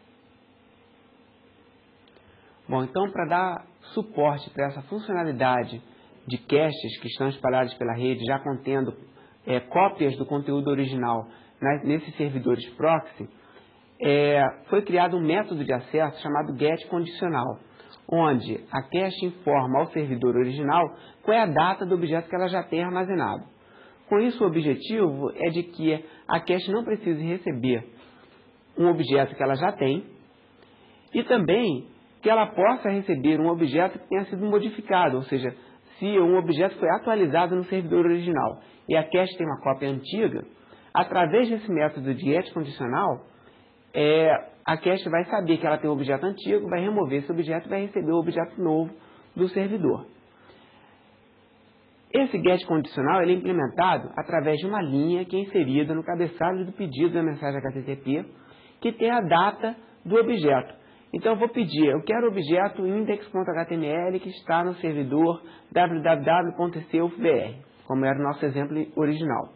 Bom, então, para dar suporte para essa funcionalidade de caches que estão espalhados pela rede, já contendo cópias do conteúdo original nesses servidores proxy, foi criado um método de acesso chamado getCondicional, onde a cache informa ao servidor original qual é a data do objeto que ela já tem armazenado. Com isso, o objetivo é de que a cache não precise receber um objeto que ela já tem e também que ela possa receber um objeto que tenha sido modificado, ou seja, se um objeto foi atualizado no servidor original e a cache tem uma cópia antiga, através desse método de getCondicional, a cache vai saber que ela tem um objeto antigo, vai remover esse objeto e vai receber o objeto novo do servidor. Esse getCondicional ele é implementado através de uma linha que é inserida no cabeçalho do pedido da mensagem HTTP, que tem a data do objeto. Então eu vou pedir, eu quero o objeto index.html que está no servidor www.tcufbr, como era o nosso exemplo original.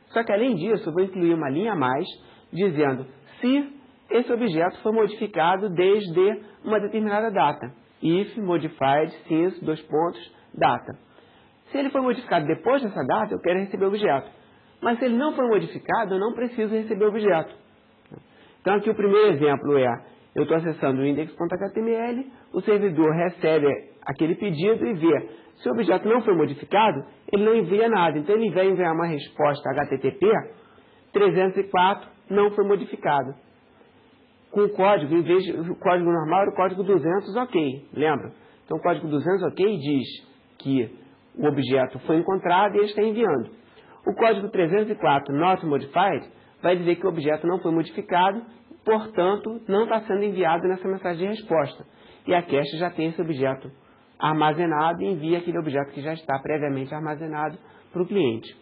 Só que além disso, eu vou incluir uma linha a mais, dizendo se esse objeto foi modificado desde uma determinada data. If modified since, data. Se ele foi modificado depois dessa data, eu quero receber o objeto. Mas se ele não foi modificado, eu não preciso receber o objeto. Então aqui o primeiro exemplo eu estou acessando o index.html, o servidor recebe aquele pedido e vê. Se o objeto não foi modificado, ele não envia nada. Então ele vai enviar uma resposta HTTP 304 não foi modificado. Com o código, em vez do código normal, era o código 200 ok. Lembra? Então o código 200 ok diz que o objeto foi encontrado e ele está enviando. O código 304 not modified vai dizer que o objeto não foi modificado, portanto, não está sendo enviado nessa mensagem de resposta. E a cache já tem esse objeto armazenado e envia aquele objeto que já está previamente armazenado para o cliente.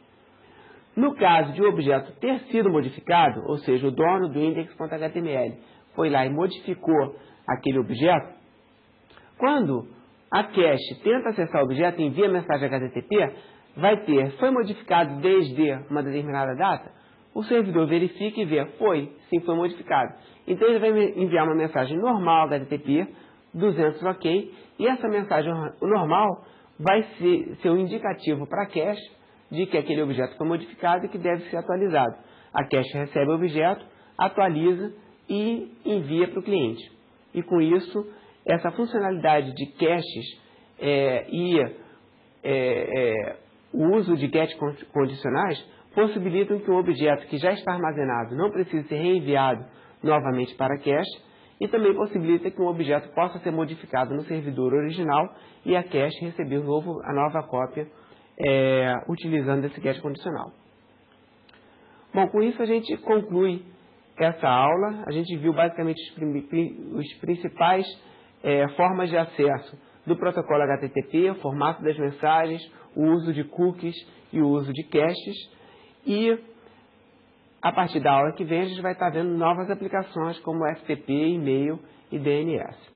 No caso de o objeto ter sido modificado, ou seja, o dono do index.html foi lá e modificou aquele objeto, quando a cache tenta acessar o objeto e envia a mensagem HTTP, vai ter, foi modificado desde uma determinada data? O servidor verifica e vê, sim, foi modificado. Então ele vai enviar uma mensagem normal HTTP, 200 ok, e essa mensagem normal vai ser um indicativo para a cache de que aquele objeto foi modificado e que deve ser atualizado. A cache recebe o objeto, atualiza e envia para o cliente. E com isso, essa funcionalidade de caches o uso de get condicionais possibilitam que o objeto que já está armazenado não precise ser reenviado novamente para a cache e também possibilita que um objeto possa ser modificado no servidor original e a cache receber a nova cópia utilizando esse get condicional. Bom, com isso a gente conclui essa aula. A gente viu basicamente os principais formas de acesso do protocolo HTTP, o formato das mensagens, o uso de cookies e o uso de caches. E a partir da aula que vem a gente vai estar vendo novas aplicações como FTP, e-mail e DNS.